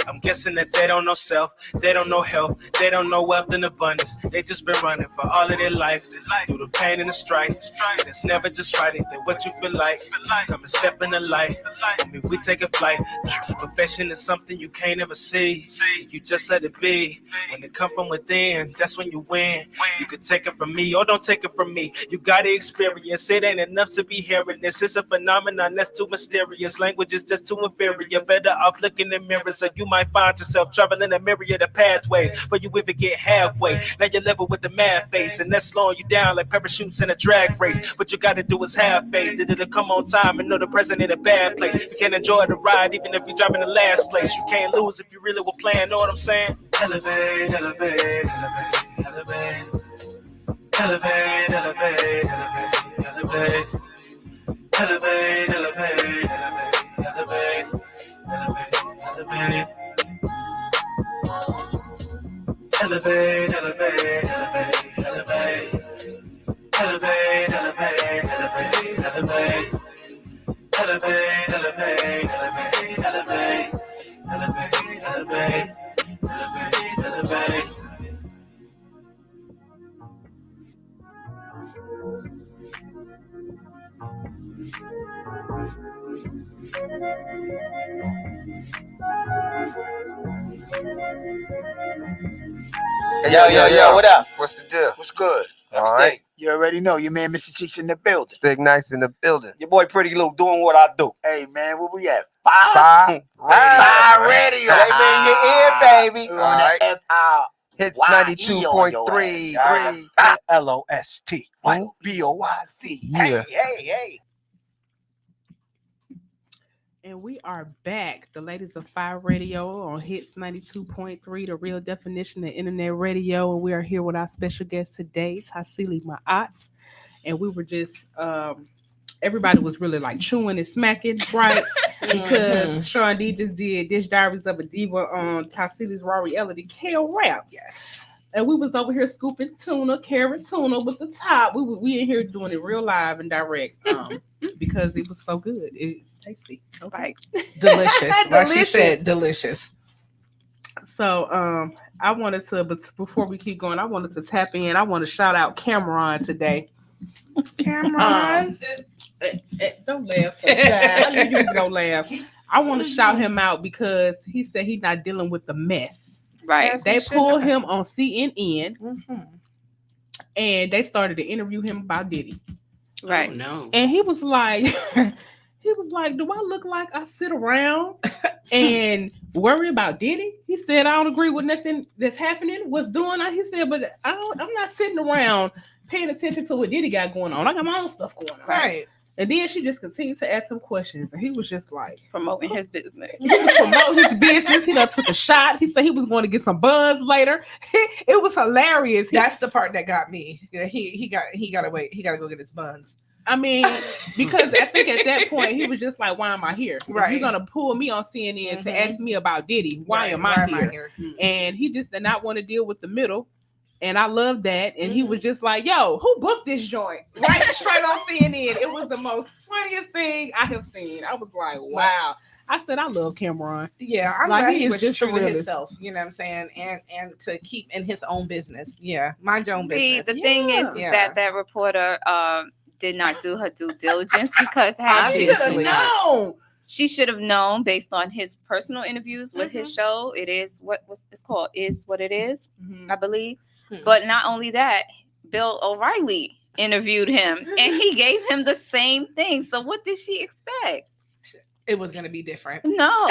I'm guessing that they don't know self, they don't know health, they don't know wealth and abundance. They just been running for all of their life. Through the pain and the strife. And it's never just right, ain't that what you feel like? Come and step in the light. I mean, we take a flight. Perfection is something you can't ever see. You just let it be. When it come from within, that's when you win. You could take it from me or don't take it from me. You gotta experience. It ain't enough to be hearing this. It's a phenomenon that's too mysterious. Language is just too inferior. Better off looking in mirrors, or you might find yourself traveling a myriad of pathways, but you even get halfway. Now you're level with the mad face, and that's slowing you down like parachutes in a drag race. What you gotta do is have faith that it'll come on time and know the present in a bad place. You can't enjoy the ride even if you're driving the last place. You can't lose if you really were playing. Know what I'm saying? Elevate, elevate, elevate, elevate. Elevate, elevate, elevate, elevate. Elevate, elevate, elevate, elevate. Elevate, elevate. Elevate, elevate, elevate, elevate. Elevate, elevate, elevate, elevate. Elevate, elevate, elevate, elevate. Elevate, elevate. Elevate, elevate. Yo, what up? What's the deal? What's good? All right. You already know your man, Mr. Cheeks in the building. It's Big Nice in the building. Your boy Pretty Lou doing what I do. Hey man, where we at? Five Radio. They be in your ear, baby. All right. Hits 92.3. LOST. What? BOYC. Yeah. Hey. And we are back, the ladies of Fire Radio on Hits 92.3, the real definition of internet radio. And we are here with our special guest today, Tassili Ma'at. And we were just, everybody was really like chewing and smacking, right? Because Sean D just did Dish Diaries of a Diva on Tassili's raw reality Kale Raps. Yes. And we was over here scooping carrot tuna with the top. We in here doing it real live and direct because it was so good. It's tasty. Okay. Delicious. Like she said, delicious. So I wanted to, but before we keep going, I wanted to tap in. I want to shout out Cameron today. Cameron. Don't laugh so shy. I knew you was gonna laugh. I want to shout him out because he said he's not dealing with the mess. Right. Yes, They we pulled should. him on CNN Mhm. and they started to interview him about Diddy. Right. Oh, no. And he was like, do I look like I sit around and worry about Diddy? He said, I don't agree with nothing that's happening, what's doing on. He said, but I'm not sitting around paying attention to what Diddy got going on. I got my own stuff going on. Right. And then she just continued to ask him questions, and he was just like promoting his business. he was promoting his business. He done took a shot. He said he was going to get some buns later. It was hilarious. That's the part that got me. Yeah, he got to wait. He got to go get his buns. I mean, because I think at that point he was just like, "Why am I here? Right. You're gonna pull me on CNN to ask me about Diddy. Why am I here?" And he just did not want to deal with the middle. And I love that. And he was just like, "Yo, who booked this joint?" Right, straight on CNN. It was the most funniest thing I have seen. I was like, "Wow." I said, "I love Cameron." Yeah, I'm Like, glad he he is was just true the with realest. himself. You know what I'm saying? And to keep in his own business. Yeah, mind your own See, business. the thing is Yeah. that reporter did not do her due diligence because Obviously. she should have known based on his personal interviews with his show. It is what's it's called is what it is, I believe. But not only that, Bill O'Reilly interviewed him and he gave him the same thing. So what did she expect? It was going to be different. No.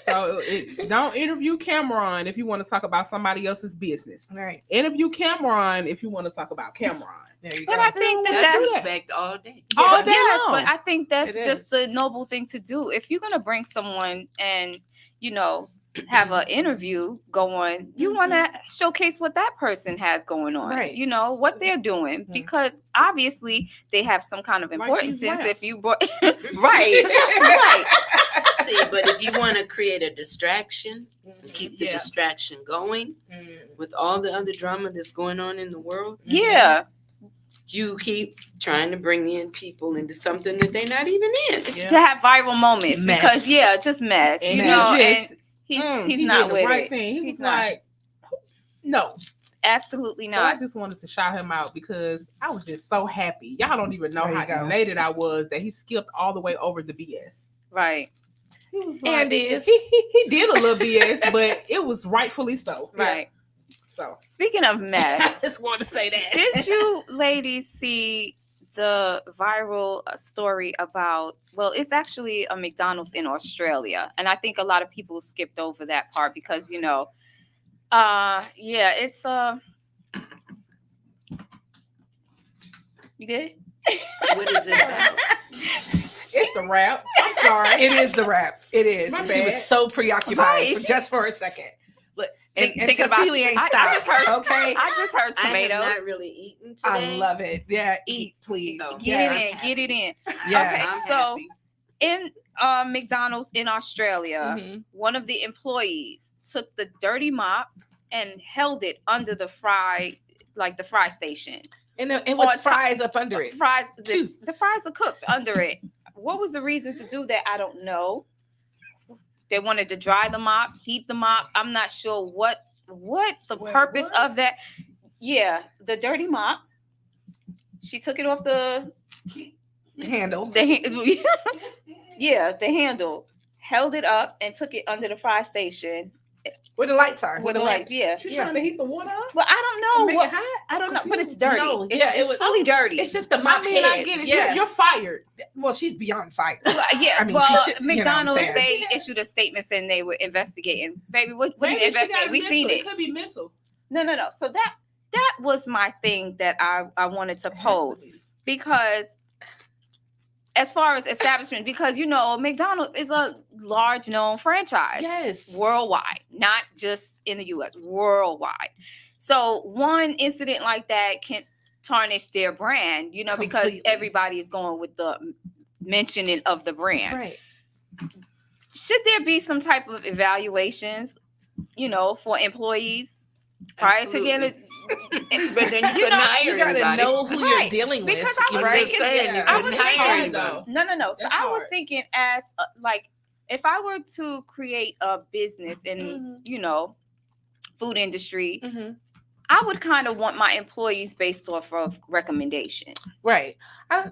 So don't interview Cameron if you want to talk about somebody else's business. Right. Interview Cameron if you want to talk about Cameron. There you But go. I think That's that's respect all day. All day yes, long. but I think that's It just is. the noble thing to do. If you're gonna bring someone and have an interview going, you want to showcase what that person has going on, Right. what they're doing, because obviously they have some kind of Like importance. these lamps. If you brought right, See, but if you want to create a distraction, keep the Yeah. distraction going with all the other drama that's going on in the world, yeah, you keep trying to bring in people into something that they're not even in. to have viral moments Mess. because just mess, And you he's know, just- and he's he not did with the right it. thing. He He's was not. like, no. Absolutely So I not. just wanted to shout him out because I was just so happy. Y'all don't even know There you how go. elated I was that he skipped all the way over the BS. Right, He was And is. he did a little BS, but it was rightfully so. right. So Speaking of mess, I just want to say that. did you ladies see the viral story about, it's actually a McDonald's in Australia, and I think a lot of people skipped over that part because it's you good? What is it about? it's the rap. I'm sorry. It is the rap. It is. My She was bad. so preoccupied Right, just for a second. Look, and Thinking about Tassili ain't I stopped. just heard Okay. I just heard I tomatoes. have not really eaten today. I love it. Yeah, eat, please. So- Get it in. Yes. Okay, I'm so happy. in McDonald's in Australia, Mhm. one of the employees took the dirty mop and held it under the fry station. And it On was top- fries up under it. Fries, Two. the fries are cooked under it. What was the reason to do that? I don't know. They wanted to dry the mop, heat the mop. I'm not sure what the Wait, purpose what? of that. Yeah, the dirty mop. She took it off the Handle. the handle, held it up and took it under the fry station. Where the lights are. With the lights, yeah. She's trying to heat the water up. But I don't know Make what it hot? I don't I'm know, but it's confused. dirty. No, It's, yeah, it it's was- fully dirty. It's just the mop I mean, I head. get it. Yeah. You're fired. Well, she's beyond fired. Yeah, I mean, well, she should, you know what I'm McDonald's saying? they issued a statement saying they were investigating. Baby, what do you Maybe she got investigate? We mental. seen It it. could be mental. No. So that was my thing that I wanted to pose because as far as establishment, because McDonald's is a large known franchise. Yes. Worldwide, not just in the US, worldwide. So one incident like that can tarnish their brand, because Completely. everybody is going with the mentioning of the brand. Right. Should there be some type of evaluations, for employees prior to getting it? But then you couldn't hire You gotta anybody. know who you're Right, dealing with. because I was right? thinking, saying you I couldn't was hire thinking, anybody. no. So That's I was hard. thinking as if I were to create a business in food industry, Mhm. I would kind of want my employees based off of recommendation. Right.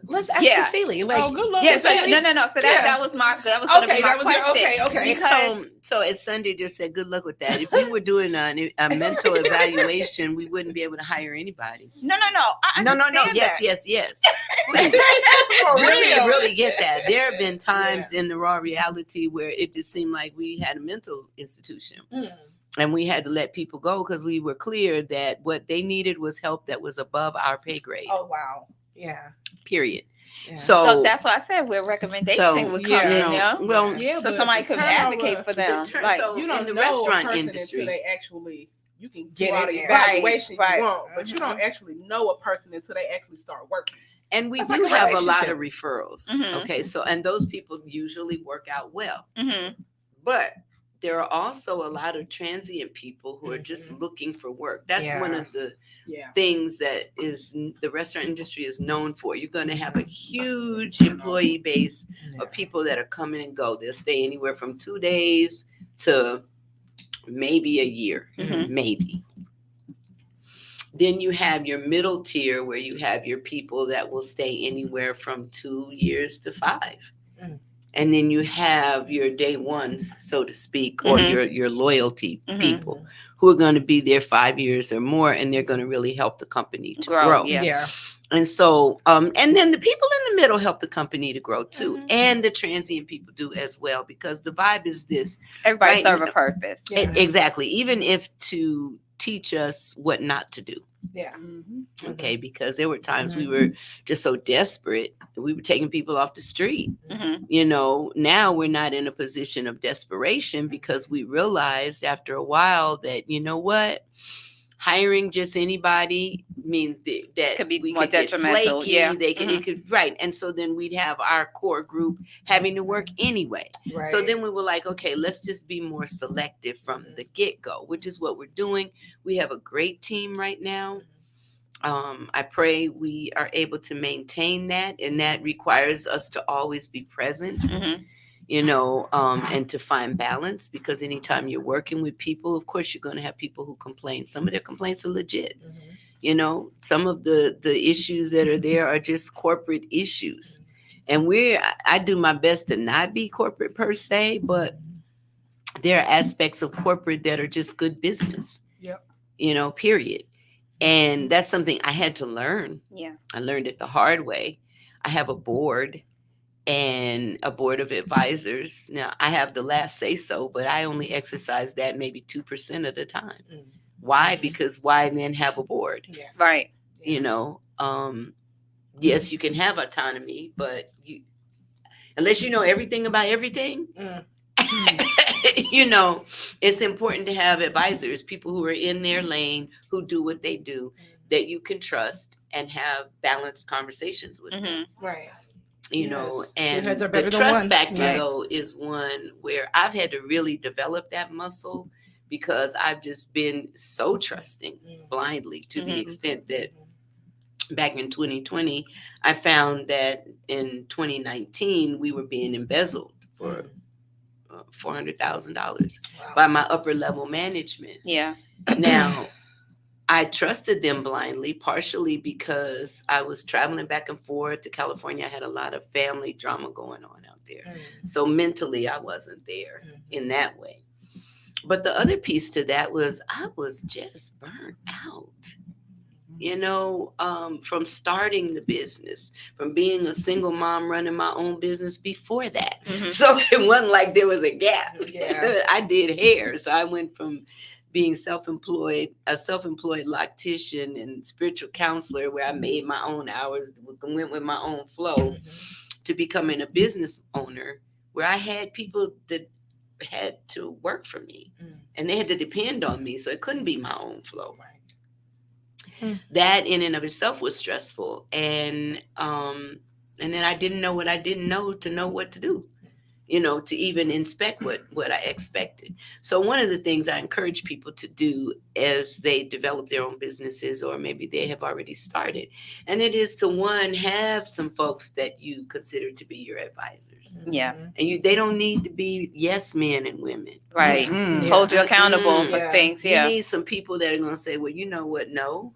Let's ask Yeah. Tassili. Like, Oh, good luck. Yeah, with so that. no. So Yeah. that was going to be Okay, my that was your- question. okay. Because So as Sunday just said, good luck with that. If we were doing a mental evaluation, we wouldn't be able to hire anybody. no. I No. understand Yes. For Really, real. really get that. There have been times in the raw reality where it just seemed like we had a mental institution. Mm. And we had to let people go because we were clear that what they needed was help that was above our pay grade. Oh wow. Yeah. Period. So that's why I said where recommendation so, would come in there. well, Yeah, So but somebody the could turnover- advocate for them. Like, so you don't in the know restaurant a person industry, until they actually you can Get do all in the there. evaluation Right, you right. want, but you don't actually know a person until they actually start working. and we It's do like a have a lot of relationship. referrals. Mhm. Okay, so and those people usually work out well. Mm-hmm. But there are also a lot of transient people who are just looking for work. That's one Yeah. of the Yeah. things that is the restaurant industry is known for. You're going to have a huge employee base of people that are coming and go. They'll stay anywhere from 2 days to maybe a year, maybe. Then you have your middle tier where you have your people that will stay anywhere from 2 years to 5. And then you have your day ones, so to speak, or your loyalty people who are going to be there 5 years or more, and they're going to really help the company to grow. Yeah. And so, and then the people in the middle help the company to grow too, and the transient people do as well, because the vibe is this: Everybody right serve a now- purpose. exactly. Even if to teach us what not to do. Yeah. Okay, because there were times we were just so desperate, we were taking people off the street. You know, now we're not in a position of desperation because we realized after a while that, you know what, hiring just anybody means that Could be we more could get detrimental. flaky, Yeah. they could, it could, right. And so then we'd have our core group having to work anyway. Right. So then we were like, okay, let's just be more selective from the get-go, which is what we're doing. We have a great team right now. I pray we are able to maintain that, and that requires us to always be present, you know, and to find balance, because anytime you're working with people, of course, you're going to have people who complain. Some of their complaints are legit. You know, some of the issues that are there are just corporate issues. And I do my best to not be corporate per se, but there are aspects of corporate that are just good business. Yep. You know, period. And that's something I had to learn. Yeah. I learned it the hard way. I have a board and a board of advisors. Now, I have the last say so, but I only exercise that maybe 2% of the time. Why? Because why then have a board? Yeah. Right. You know, yes, you can have autonomy, but unless you know everything about everything, you know, it's important to have advisors, people who are in their lane, who do what they do, that you can trust and have balanced conversations with them. Right. You know, and heads are the better than trust one. factor Right. though is one where I've had to really develop that muscle, because I've just been so trusting blindly to the extent that back in 2020, I found that in 2019 we were being embezzled for $400,000 by my upper level management. Yeah. Now, I trusted them blindly, partially because I was traveling back and forth to California. I had a lot of family drama going on out there. So mentally, I wasn't there in that way. But the other piece to that was I was just burnt out. You know, from starting the business, from being a single mom running my own business before that. So it wasn't like there was a gap. Yeah. I did hair. So I went from being a self-employed loctician and spiritual counselor, where I made my own hours, went with my own flow, to becoming a business owner where I had people that had to work for me and they had to depend on me. So it couldn't be my own flow. That in and of itself was stressful. And then I didn't know what I didn't know to know what to do, you know, to even inspect what I expected. So one of the things I encourage people to do as they develop their own businesses, or maybe they have already started, and it is to, one, have some folks that you consider to be your advisors. Yeah. And they don't need to be yes men and women. Right. Mhm. Hold you accountable for Yeah. things. You Yeah. need some people that are going to say, well, you know what? No.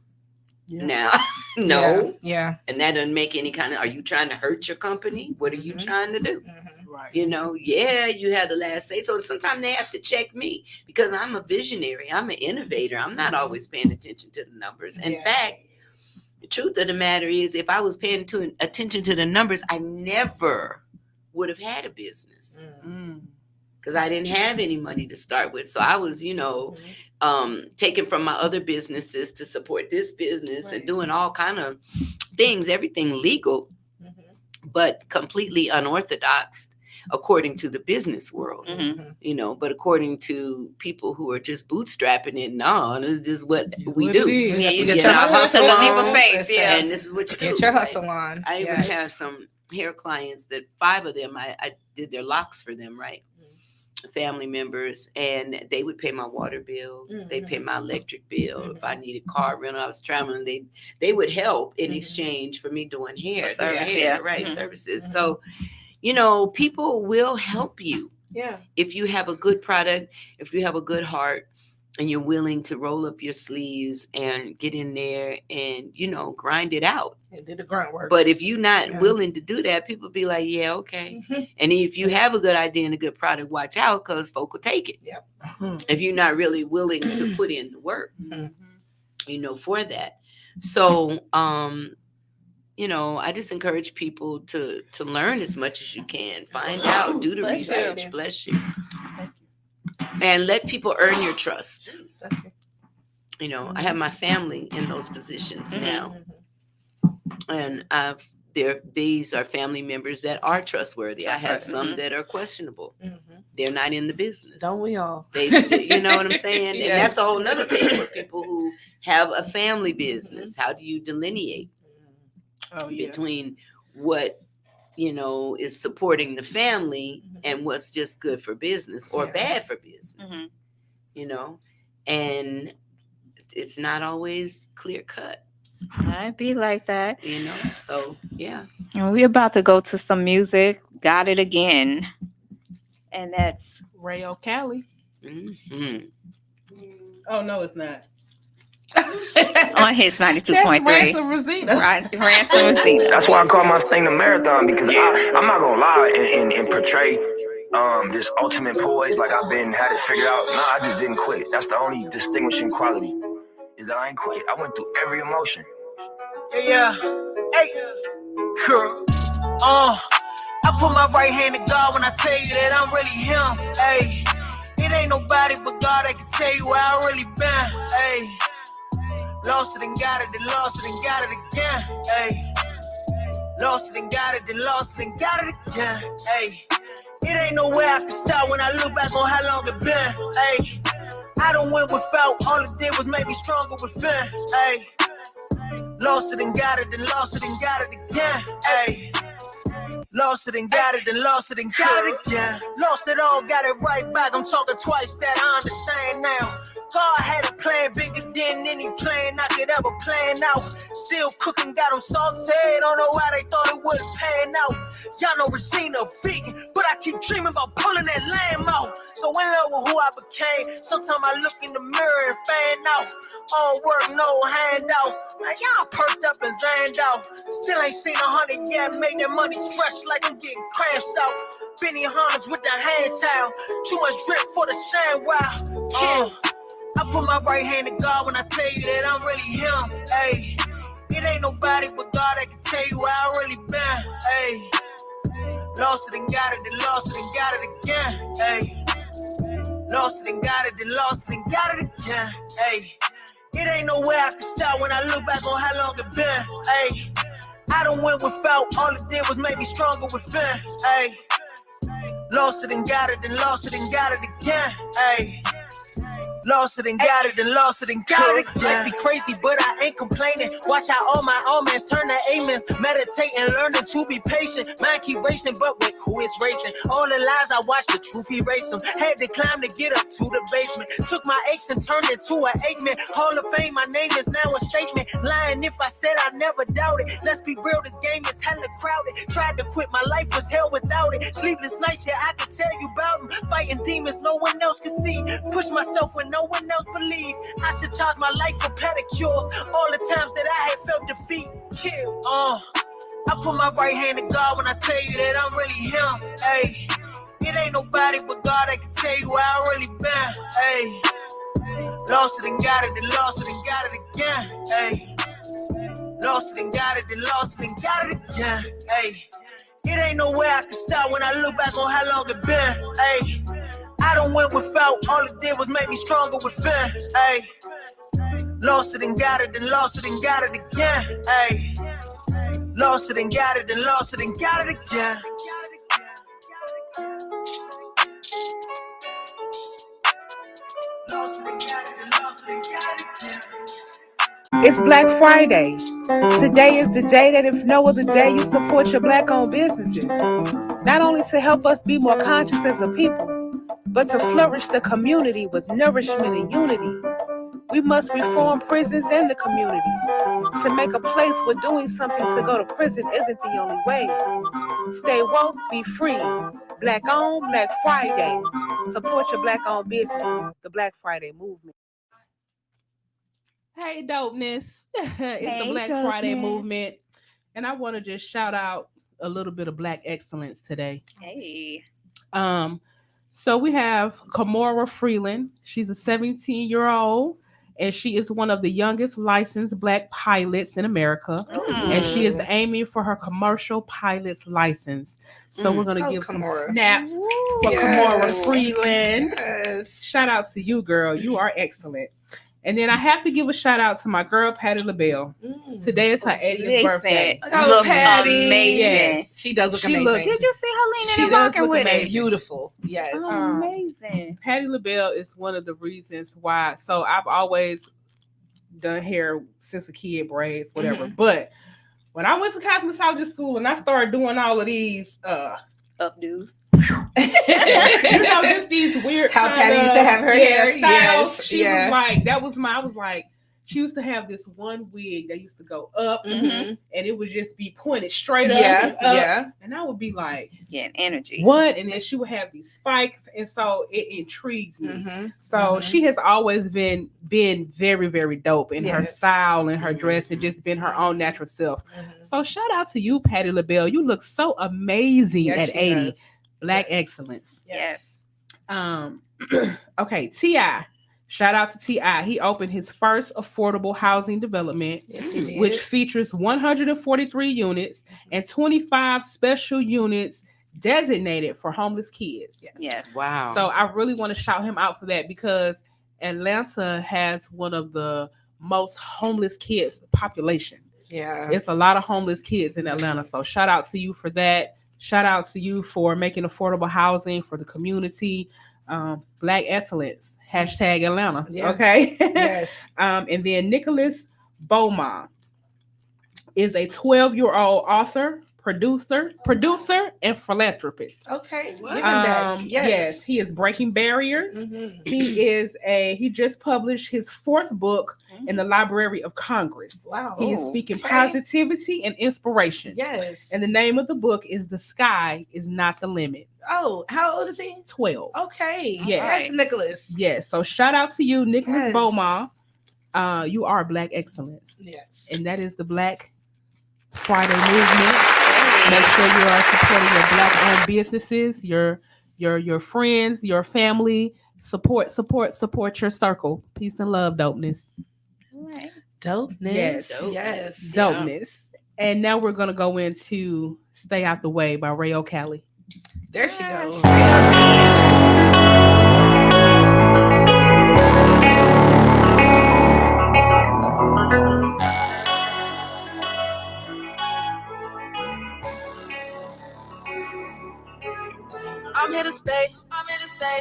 Yeah. Now, no. Yeah. And that doesn't make any kind of, are you trying to hurt your company? What are you trying to do? Right. You know, yeah, you have the last say. So sometimes they have to check me, because I'm a visionary. I'm an innovator. I'm not always paying attention to the numbers. In fact, the truth of the matter is, if I was paying attention to the numbers, I never would have had a business, because I didn't have any money to start with. So I was, you know, taking from my other businesses to support this business and doing all kind of things, everything legal. but completely unorthodox according to the business world, but according to people who are just bootstrapping it, no, this is just what we do. Yeah, you get just your hustle took a leap on, of faith. Yeah. and this is what you do. Get your hustle on. I even have some hair clients that 5 of them, I did their locks for them, right? Family members, and they would pay my water bill, they pay my electric bill. If I needed car rental, I was traveling, they would help in exchange for me doing hair, services. So, people will help you. Yeah. If you have a good product, if you have a good heart, and you're willing to roll up your sleeves and get in there and, grind it out. And do the grunt work. But if you're not willing to do that, people be like, yeah, okay. And if you have a good idea and a good product, watch out, because folk will take it. Yep. If you're not really willing to put in the work, for that. So, I just encourage people to learn as much as you can. Find out, do the research. Bless you. And let people earn your trust. I have my family in those positions now. And these are family members that are trustworthy. I have some that are questionable. They're not in the business. Don't we all? They you know what I'm saying? And that's a whole nother thing for people who have a family business. How do you delineate between what is supporting the family and what's just good for business or bad for business, and it's not always clear cut. I'd be like that. So yeah. And we're about to go to some music. Got it again. And that's Rayo Cali. Oh, no, it's not. on his 92.3. Ransom Rosita. Right, Ransom Rosita. That's why I call my thing the marathon, because I'm not gonna lie and portray this ultimate poise like I've had it figured out. No, I just didn't quit. That's the only distinguishing quality, is that I ain't quit. I went through every emotion. Yeah, hey, girl. I put my right hand to God when I tell you that I'm really him. Hey, it ain't nobody but God that can tell you where I really been. Hey. Lost it and got it, then lost it and got it again. Hey, lost it and got it, then lost it and got it again. Hey, it ain't no way I can stop when I look back on how long it been. Hey, I done went without, all it did was make me stronger within. Hey, lost it and got it, then lost it and got it again. Hey, lost it and got it, then lost it and got it again. Lost it all, got it right back. I'm talking twice that I understand now. God had a plan bigger than any plan I could ever plan out. Still cooking, got them sauteed. Don't know why they thought it wouldn't pan out. Y'all know Regina vegan, but I keep dreaming about pulling that lamb out. So in love with who I became. Sometimes I look in the mirror and fan out. All work, no handouts. Man, y'all perked up and zanned out. Still ain't seen 100 yet. Making money stretch like I'm getting cramps out. Benny Hunters with the hand towel. Too much drip for the shine wow. I put my right hand to God when I tell you that I'm really him. Hey, it ain't nobody but God that can tell you where I really been. Hey, lost it and got it, then lost it and got it again. Hey, lost it and got it, then lost it and got it again. Hey, it ain't no way I can stop when I look back on how long it been. Hey, I done went without, all it did was make me stronger within. Hey, lost it and got it, then lost it and got it again. Hey. Lost it and got it, and lost it and got it again. Life be crazy, but I ain't complaining. Watch how all my omens turn to amens. Meditating, learning to be patient. Mind keep racing, but wait, who is racing? All the lies I watch, the truth erase them. Had to climb to get up to the basement. Took my aches and turned it to an Aikman. Hall of Fame, my name is now a statement. Lying if I said I never doubted. Let's be real, this game is hella crowded. Tried to quit, my life was hell without it. Sleepless nights, yeah, I could tell you about them. Fighting demons no one else can see. Push myself when no one else believe. I should charge my life for pedicures. All the times that I had felt defeat. Kill. I put my right hand to God when I tell you that I'm really him. Hey, it ain't nobody but God that can tell you where I really been. Hey, lost it and got it, then lost it and got it again. Hey, lost it and got it, then lost it and got it again. Hey, it ain't no way I can stop when I look back on how long it been. Hey, I done went without, all it did was make me stronger within. Hey, lost it and got it, then lost it and got it again. Hey, Lost it and got it, and lost it and got it again. Lost it and got it, and lost it and got it again. It's Black Friday. Today is the day that if no other day you support your Black-owned businesses. Not only to help us be more conscious as a people, but to flourish the community with nourishment and unity. We must reform prisons and the communities to make a place where doing something to go to prison isn't the only way. Stay woke, be free. Black-owned, Black Friday. Support your Black-owned businesses. The Black Friday movement. Hey, dopeness. It's Hey, the Black Friday dopeness. movement. And I want to just shout out a little bit of Black excellence today. Hey. So we have Kamora Freeland. She's a 17-year-old, and she is one of the youngest licensed Black pilots in America. And she is aiming for her commercial pilot's license. So we're going to give Kamora. some snaps for Kamora Freeland. Yes. Shout out to you, girl. You are excellent. And then I have to give a shout out to my girl, Patti LaBelle. Today is her 80th birthday. Looks Patty. amazing. Yes. She does look She amazing. looks- Did you see her leaning She and does rocking look with amazing. it? Beautiful. Yes. Oh, amazing. Patti LaBelle is one of the reasons why. So I've always done hair since a kid, braids, whatever. But when I went to cosmetology school and I started doing all of these, Updos. just these weird How kinda, Patty used to have her hair. styles. Yes. She was like, I was like, she used to have this one wig that used to go up Mhm. and it would just be pointed straight up. Yeah. and up. Yeah. And I would be like, Getting energy. what? And then she would have these spikes. And so it intrigues me. Mhm. So she has always been very, very dope in her Yes. style and her dress and just been her own natural self. So shout out to you, Patti LaBelle. You look so amazing Yes, at she 80. does. Black excellence. Yes. Okay, T.I. Shout out to T.I. He opened his first affordable housing development, Yes, he did. which features 143 units and 25 special units designated for homeless kids. Yes. Wow. So I really want to shout him out for that because Atlanta has one of the most homeless kids population. Yeah. It's a lot of homeless kids in Atlanta. So shout out to you for that. Shout out to you for making affordable housing for the community. Black excellence. Hashtag Atlanta. Yeah. Okay. Yes. And then Nicholas Beaumont is a 12-year-old author, producer, and philanthropist. Okay. Giving back. Yes, he is breaking barriers. Mhm. He just published his 4th book in the Library of Congress. Wow. He is speaking Okay. positivity and inspiration. Yes. And the name of the book is The Sky is Not the Limit. Oh, how old is he? 12. Okay. Yes. Yes, Nicholas. Yes. So shout out to you, Nicholas Yes. Beaumont. You are Black excellence. Yes. And that is the Black Friday movement. Make sure you are supporting your Black-owned businesses, your friends, your family. Support your circle. Peace and love, dopeness. All right. Dopeness. Yes. Yes. Dopeness. And now we're gonna go into "Stay Out the Way" by Rayo Cali. There she goes. I'm here to stay. I'm here to stay.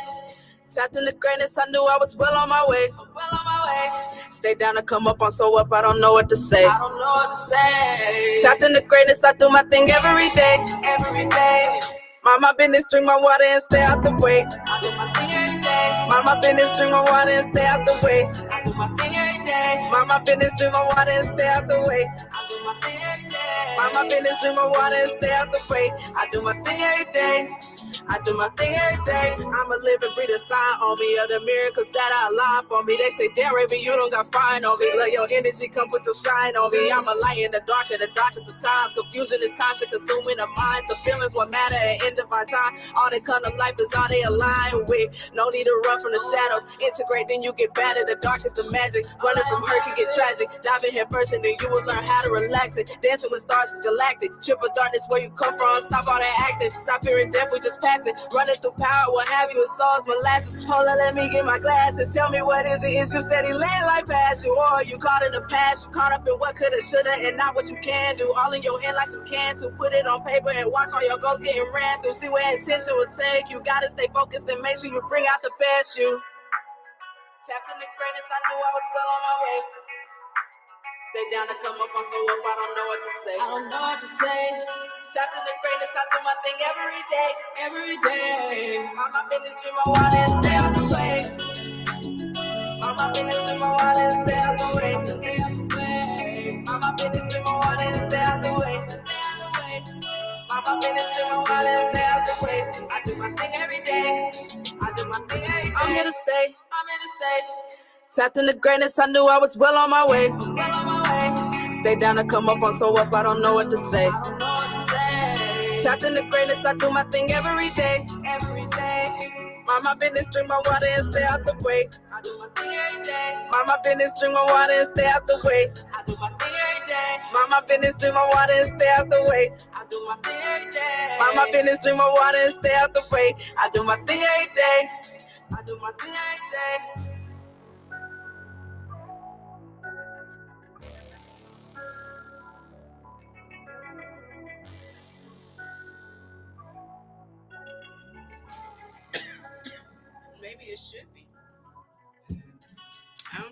Tapped in the greatness, I knew I was well on my way. I'm well on my way. Stay down to come up on so up, I don't know what to say. I don't know what to say. Tapped in the greatness, I do my thing every day. Every day. Mind my business, drink my water and stay out the way. I do my thing every day. Mind my business, drink my water and stay out the way. I do my thing every day. Mind my business, drink my water and stay out the way. I do my thing every day. Mind my business, drink my water and stay out the way. I do my thing every day. I do my thing every day. I'm a living, breathing sign on me of the miracles that I lie for me. They say, damn, Raven, you don't got fine on me. Let your energy come put your shine on me. I'm a light in the darkest of times. Confusion is constant, consuming the minds. The feelings what matter at end of our time. All that kind of life is all they align with. No need to run from the shadows. Integrate, then you get better. The darkest of magic. Running from hurt can get tragic. Dive in here first, and then you will learn how to relax it. Dancing with stars is galactic. Triple darkness where you come from. Stop all that acting. Stop fearing death, we just pass classic. Running through power, what have you, it's sauce, molasses. Hold on, let me get my glasses. Tell me what is it? Is you steady land like past you? Or you caught in the past? You caught up in what coulda, shoulda, and not what you can do. All in your head like some can to put it on paper and watch all your goals getting ran through. See where intention will take you. Gotta stay focused and make sure you bring out the best you. Tapped in the greatness, I knew I was well on my way. Stay down to come up, I'm so up, I don't know what to say. I don't know what to say. Tapped in the greatness, I do my thing every day. Every day. All my business, dream my water and stay on the way. All my business, dream my water and stay on the way. Stay on the way. All my business, dream my water and stay on the way. Stay on the way. All my business, dream my water and stay on the way. I do my thing every day. I do my thing every day. I'm here to stay. I'm here to stay. Tapped in the greatness, I knew I was well on my way. Well on my way. Stay down to come up, I'm so up, I don't know what to say. I don't know what to say. Tapped in the greatness, I do my thing every day. Every day. Mind my business, drink my water and stay out the way. I do my thing every day. Mind my business, drink my water and stay out the way. I do my thing every day. Mind my business, drink my water and stay out the way. I do my thing every day. Mind my business, drink my water and stay out the way. I do my thing every day. I do my thing every day. Maybe it should be.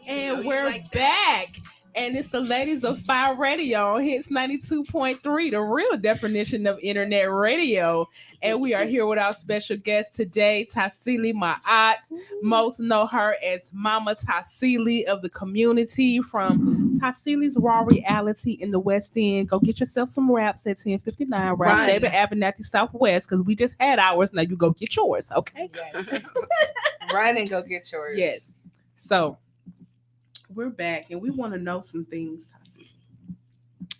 And we're back. And it's the ladies of Fire Radio on Hits 92.3, the real definition of internet radio. And we are here with our special guest today, Tassili, my aunt. Most know her as Mama Tassili of the community from Tassili's Raw Reality in the West End. Go get yourself some wraps at 1059 Ralph David Avenue at the Southwest, because we just had ours. Now you go get yours, okay? Yes. Run and go get yours. Yes. So we're back and we want to know some things.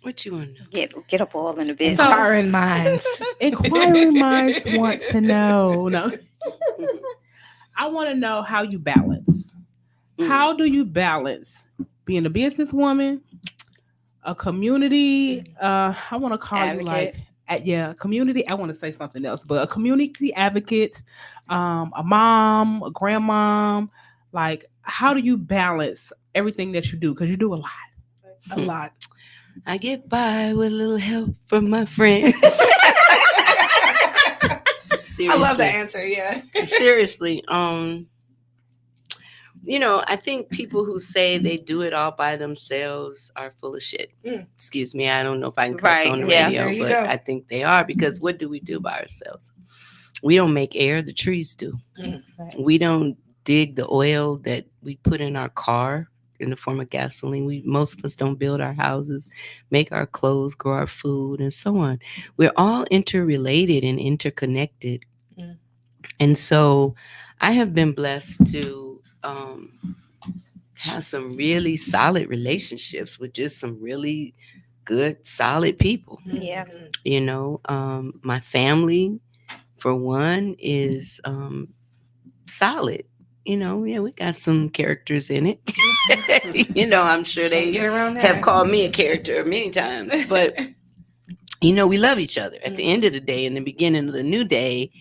What you want to know? Get up all in the business. Inquiring minds. Inquiring minds want to know. No. I want to know how you balance. How do you balance being a businesswoman, a community? I want to call Advocate. you like, community. I want to say something else, but a community advocate, a mom, a grandmom. Like, how do you balance everything that you do? Because you do a lot. A lot. I get by with a little help from my friends. I love the answer. Yeah. Seriously. You know, I think people who say they do it all by themselves are full of shit. Excuse me. I don't know if I can cuss on the radio, but I think they are, because what do we do by ourselves? We don't make air. The trees do. We don't dig the oil that we put in our car in the form of gasoline. Most of us don't build our houses, make our clothes, grow our food, and so on. We're all interrelated and interconnected. And so I have been blessed to have some really solid relationships with just some really good, solid people. Yeah. You know, my family, for one, is solid. You know, yeah, we got some characters in it. You know, I'm sure they have called me a character many times, but you know, we love each other. At the end of the day, in the beginning of the new day,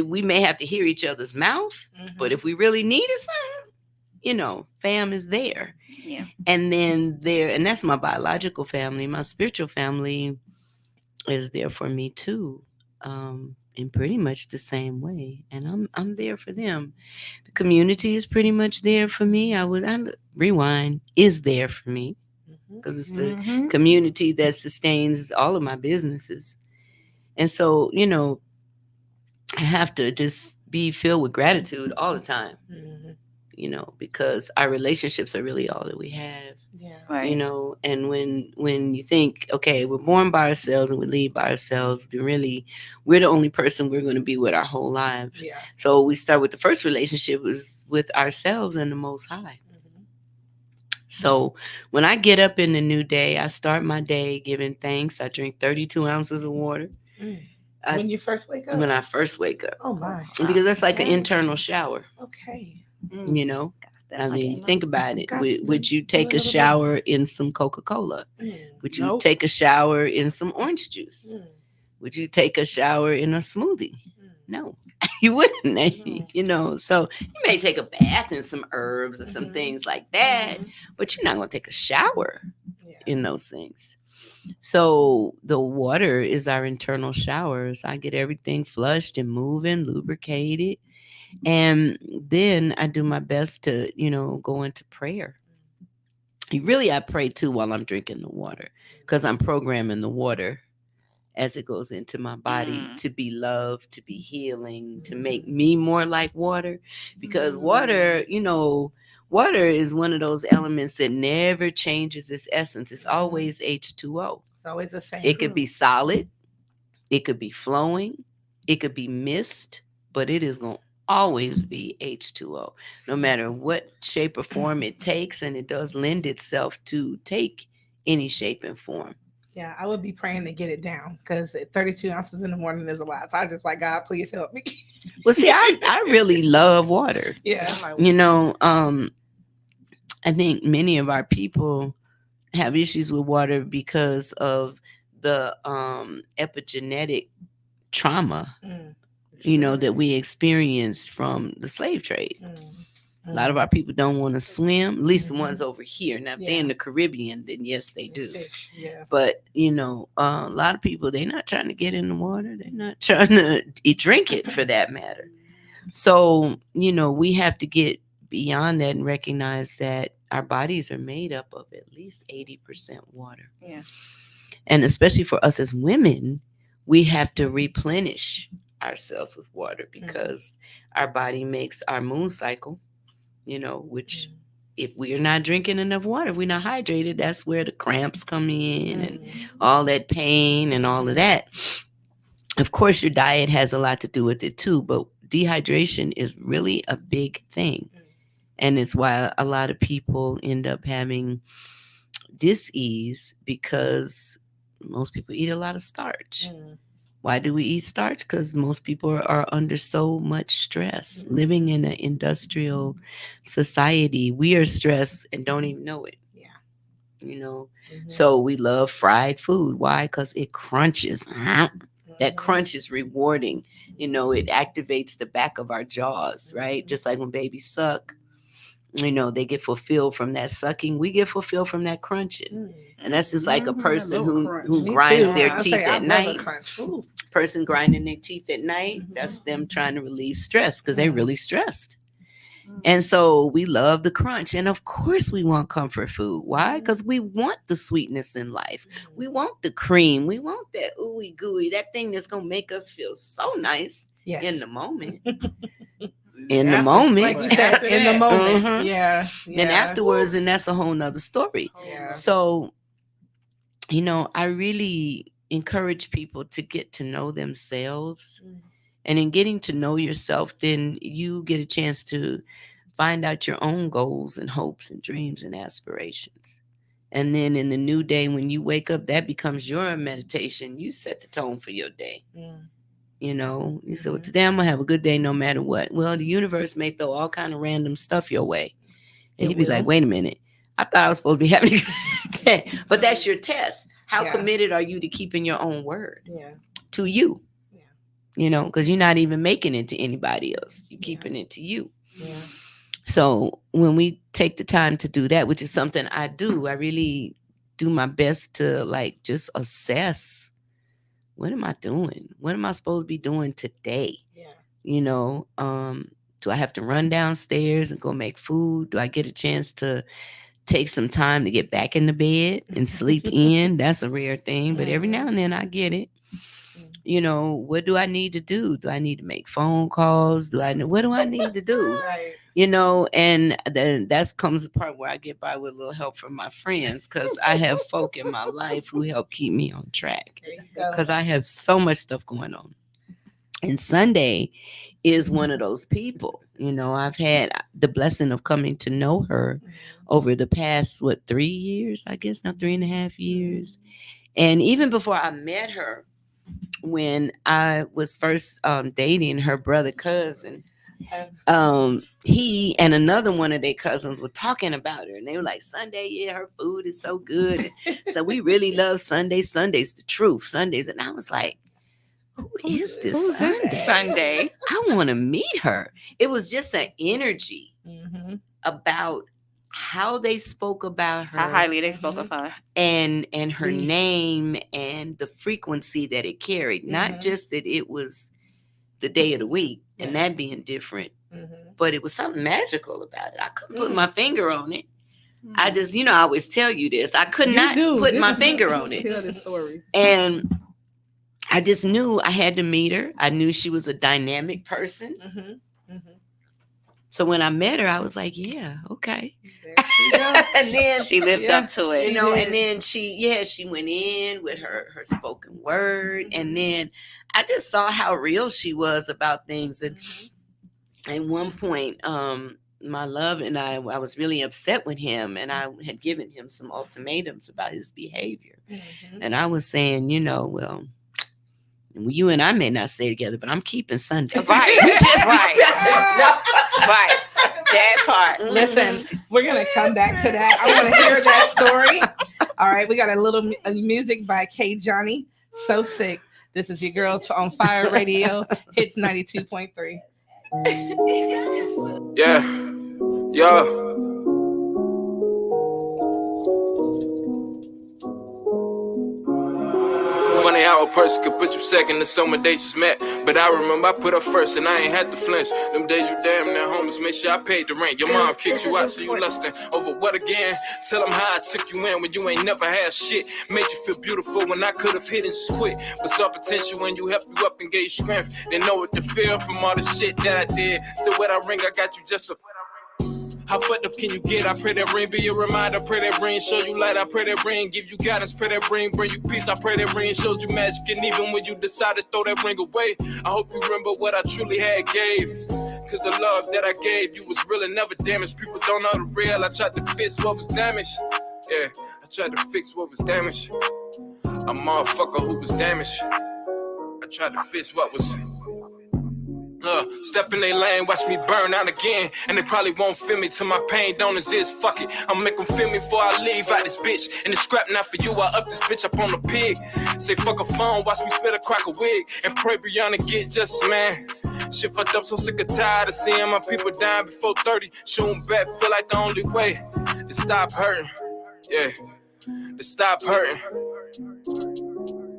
we may have to hear each other's mouth, but if we really needed something, you know, fam is there. Yeah. And then and that's my biological family. My spiritual family is there for me too. In pretty much the same way, and I'm there for them. The community is pretty much there for me. Rewind is there for me, because it's the community that sustains all of my businesses. And so, you know, I have to just be filled with gratitude all the time. You know, because our relationships are really all that we have. Yeah. Right. You know, and when you think, okay, we're born by ourselves and we leave by ourselves, then really we're the only person we're going to be with our whole lives. Yeah. So we start with the first relationship was with ourselves and the Most High. So when I get up in the new day, I start my day giving thanks. I drink 32 ounces of water. When you first wake up? When I first wake up. Oh, my. Because that's like an internal shower. Okay. You know? I mean, think about it. Would you take a shower in some Coca-Cola? Would you take a shower in some orange juice? Would you take a shower in a smoothie? No, you wouldn't. You know, so you may take a bath in some herbs or some things like that, but you're not going to take a shower in those things. So the water is our internal showers. I get everything flushed and moving, lubricated. And then I do my best to, go into prayer. Really, I pray too while I'm drinking the water because I'm programming the water as it goes into my body to be love, to be healing, to make me more like water. Because water, water is one of those elements that never changes its essence. It's always H2O. It's always the same. It could be solid, it could be flowing, it could be mist, but it is going to always be H2O, no matter what shape or form it takes. And it does lend itself to take any shape and form. Yeah, I would be praying to get it down because 32 ounces in the morning is a lot. So I just like, God, please help me. Well, see, I really love water. Yeah. I think many of our people have issues with water because of the epigenetic trauma, that we experienced from the slave trade. A lot of our people don't want to swim, at least the ones over here. Now, if they're in the Caribbean, then yes, they do. Fish, yeah. But, a lot of people, they're not trying to get in the water. They're not trying to drink it for that matter. So, we have to get beyond that and recognize that our bodies are made up of at least 80% water. Yeah. And especially for us as women, we have to replenish ourselves with water because our body makes our moon cycle. Which if we're not drinking enough water, if we're not hydrated, that's where the cramps come in and all that pain and all of that. Of course, your diet has a lot to do with it too, but dehydration is really a big thing. And it's why a lot of people end up having dis-ease because most people eat a lot of starch. Why do we eat starch? Because most people are under so much stress. Living in an industrial society, we are stressed and don't even know it. Yeah. So we love fried food. Why? Because it crunches. That crunch is rewarding. It activates the back of our jaws, right? Just like when babies suck, they get fulfilled from that sucking. We get fulfilled from that crunching. And that's just like a person who grinds their teeth at night. Person grinding their teeth at night, that's them trying to relieve stress because they're really stressed. And so we love the crunch. And of course we want comfort food. Why? Because we want the sweetness in life. We want the cream. We want that ooey gooey, that thing that's going to make us feel so nice in the moment. In the moment. Like you said, in the moment. Yeah. Then afterwards, and that's a whole nother story. Yeah. So, I really encourage people to get to know themselves. And in getting to know yourself, then you get a chance to find out your own goals and hopes and dreams and aspirations. And then in the new day, when you wake up, that becomes your meditation. You set the tone for your day. You say, well, today I'm going to have a good day no matter what. Well, the universe may throw all kind of random stuff your way. And you'd be like, wait a minute. I thought I was supposed to be having a good day. But that's your test. How committed are you to keeping your own word to you? Because you're not even making it to anybody else. You're keeping it to you. Yeah. So when we take the time to do that, which is something I do, I really do my best to just assess, what am I doing? What am I supposed to be doing today? Do I have to run downstairs and go make food? Do I get a chance to take some time to get back in the bed and sleep in? That's a rare thing, but every now and then I get it. What do I need to do? Do I need to make phone calls? What do I need to do? Right. And then that comes the part where I get by with a little help from my friends because I have folk in my life who help keep me on track because I have so much stuff going on. And Sunday is one of those people. I've had the blessing of coming to know her over the past, 3 years, I guess, now 3.5 years. And even before I met her, when I was first dating her brother cousin, he and another one of their cousins were talking about her, and they were like, Sunday, her food is so good. So we really love Sundays. Sunday's the truth. Sundays. And I was like, who is this Who's this Sunday? Sunday? I want to meet her. It was just an energy Mhm. about how they spoke about her, How highly they spoke of her. and her Yeah. name and the frequency that it carried. Not Mhm. just that it was the day of the week and that being different, but it was something magical about it. I couldn't put my finger on it. I just, I always tell you this. I could not put my finger on it. Tell the story. And I just knew I had to meet her. I knew she was a dynamic person. So when I met her, I was like, yeah, okay. And then She lived up to it. and then she went in with her spoken word. And then I just saw how real she was about things. And at one point, my love and I was really upset with him, and I had given him some ultimatums about his behavior. And I was saying, well, you and I may not stay together, but I'm keeping Sunday. Right. Right. That part. Listen, we're going to come back to that. I want to hear that story. All right. We got a little music by K. Johnny. So sick. This is your girls on Fire Radio. Hits 92.3. Yeah. Funny how a person could put you second to someone they just met. But I remember I put her first and I ain't had to flinch. Them days you damn near homeless, make sure I paid the rent. Your mom kicked you out, so you lusting over what again? Tell them how I took you in when you ain't never had shit. Made you feel beautiful when I could have hit and quit. But saw potential when you helped you up and gave strength. Didn't know what to feel from all the shit that I did. Still when I ring, I got you just a... How fucked up can you get? I pray that ring be a reminder. Pray that ring show you light. I pray that ring give you guidance. Pray that ring bring you peace. I pray that ring showed you magic. And even when you decide to throw that ring away, I hope you remember what I truly had gave. Cause the love that I gave you was real and never damaged. People don't know the real. I tried to fix what was damaged. Yeah, I tried to fix what was damaged. A motherfucker who was damaged. I tried to fix what was... Step in their lane, watch me burn out again. And they probably won't feel me till my pain don't exist. Fuck it, I'll make them feel me before I leave out this bitch. And the scrap not for you, I up this bitch up on the pig. Say fuck a phone, watch me spit a crack a wig. And pray Brianna get just, man. Shit fucked up, so sick and tired of seeing my people dying before 30. Shooting back, feel like the only way to stop hurting. Yeah, to stop hurting.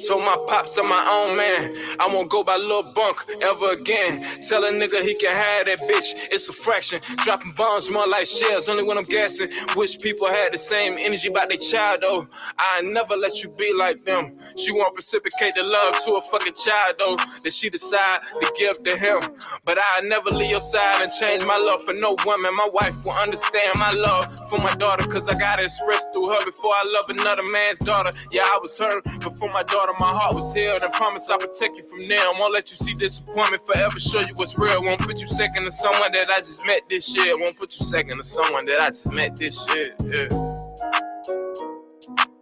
Told my pops I'm my own man. I won't go by Lil Bunk ever again. Tell a nigga he can have that bitch. It's a fraction. Dropping bombs more like shells. Only when I'm gassing. Wish people had the same energy about their child though. I never let you be like them. She won't reciprocate the love to a fucking child though. That she decide to give to him. But I never leave your side and change my love for no woman. My wife will understand my love for my daughter. Cause I gotta express through her before I love another man's daughter. Yeah, I was hurt before my daughter. My heart was healed and promise I'll protect you from now. Won't let you see disappointment, forever show you what's real. Won't put you second to someone that I just met this shit. Won't put you second to someone that I just met this shit. Yeah.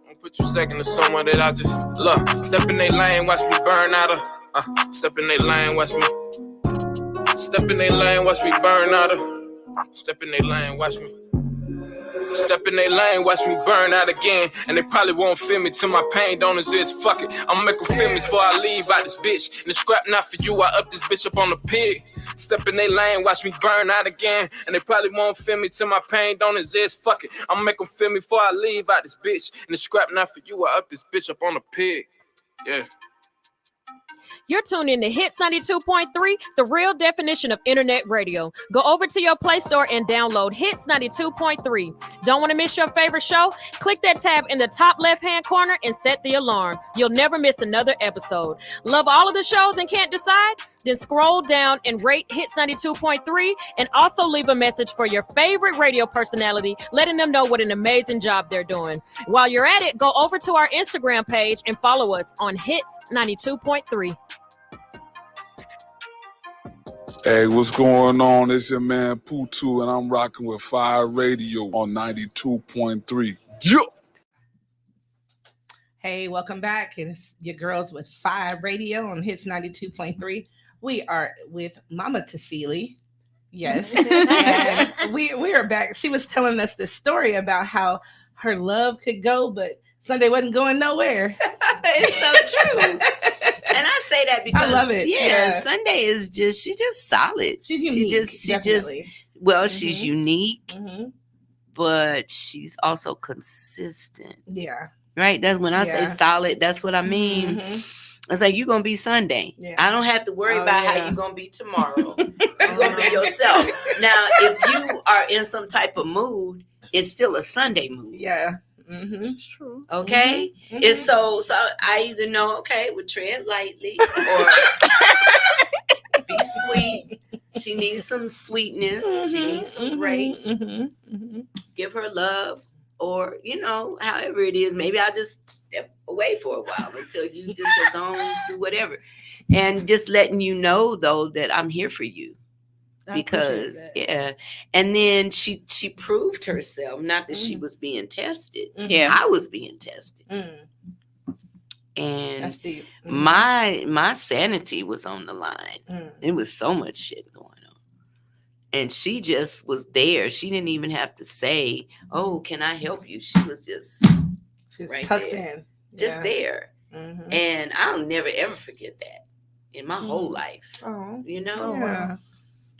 Won't put you second to someone that I just love. Step in their lane, watch me burn out of. Step in their lane, watch me. Step in their lane, watch me burn out of. Step in their lane, watch me. Step in their lane, watch me burn out again. And they probably won't feel me till my pain don't exist. Fuck it, I'ma make them feel me before I leave out this bitch. And the scrap not for you, I up this bitch up on the pig. Step in their lane, watch me burn out again. And they probably won't feel me till my pain don't exist. Fuck it, I'ma make them feel me before I leave out this bitch. And the scrap not for you, I up this bitch up on the pig. Yeah. You're tuned in to Hits 92.3, the real definition of internet radio. Go over to your Play Store and download Hits 92.3. Don't want to miss your favorite show? Click that tab in the top left-hand corner and set the alarm. You'll never miss another episode. Love all of the shows and can't decide? Then scroll down and rate Hits 92.3 and also leave a message for your favorite radio personality, letting them know what an amazing job they're doing. While you're at it, go over to our Instagram page and follow us on Hits 92.3. Hey, what's going on? It's your man Putu, and I'm rocking with Fire Radio on 92.3. Yeah. Hey, welcome back. It's your girls with Fire Radio on Hits 92.3. We are with Mama Tassili. Yes. And we are back. She was telling us this story about how her love could go, but Sunday wasn't going nowhere. It's so true. And I say say that because I love it. Yeah. Sunday is she's just solid. She's unique. Definitely. She's unique, but she's also consistent. Yeah. Right? That's when I say solid, that's what I mean. It's like you're gonna be Sunday. Yeah. I don't have to worry about how you're gonna be tomorrow. You're gonna be yourself. Now, if you are in some type of mood, it's still a Sunday mood. Yeah. It's true. Okay? It's so I either know, okay, we'll tread lightly or be sweet. She needs some sweetness. She needs some grace. Give her love. Or, however it is, maybe I'll just step away for a while until you just have gone through whatever. And just letting you know, though, that I'm here for you. Because, And then she proved herself, not that she was being tested. Yeah. I was being tested. And that's deep. My sanity was on the line. It was so much shit going on. And she just was there. She didn't even have to say, "Oh, can I help you?" She was just right tucked there, in, just there. And I'll never ever forget that in my whole life. Oh,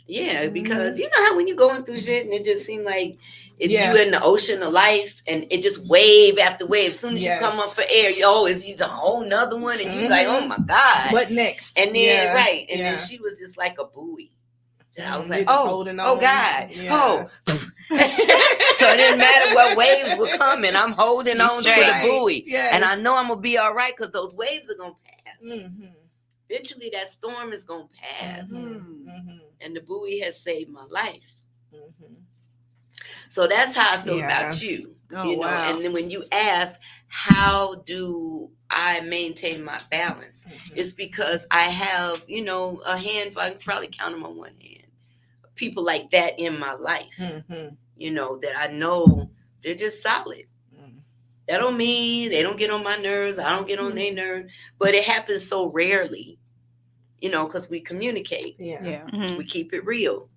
Yeah, because you know how when you're going through shit and it just seemed like you in the ocean of life and it just wave after wave. As soon as you come up for air, it's a whole nother one, and you like, oh my God, what next? And then and then she was just like a buoy. And I was like, oh God, oh. So it didn't matter what waves were coming. I'm holding on to the buoy. And I know I'm going to be all right because those waves are going to pass. Eventually that storm is going to pass. And the buoy has saved my life. So that's how I feel about you. Wow. And then when you ask, how do I maintain my balance? It's because I have, a handful, I can probably count them on one hand. People like that in my life, that I know they're just solid. That don't mean they don't get on my nerves. I don't get on their nerves, but it happens so rarely, because we communicate. We keep it real.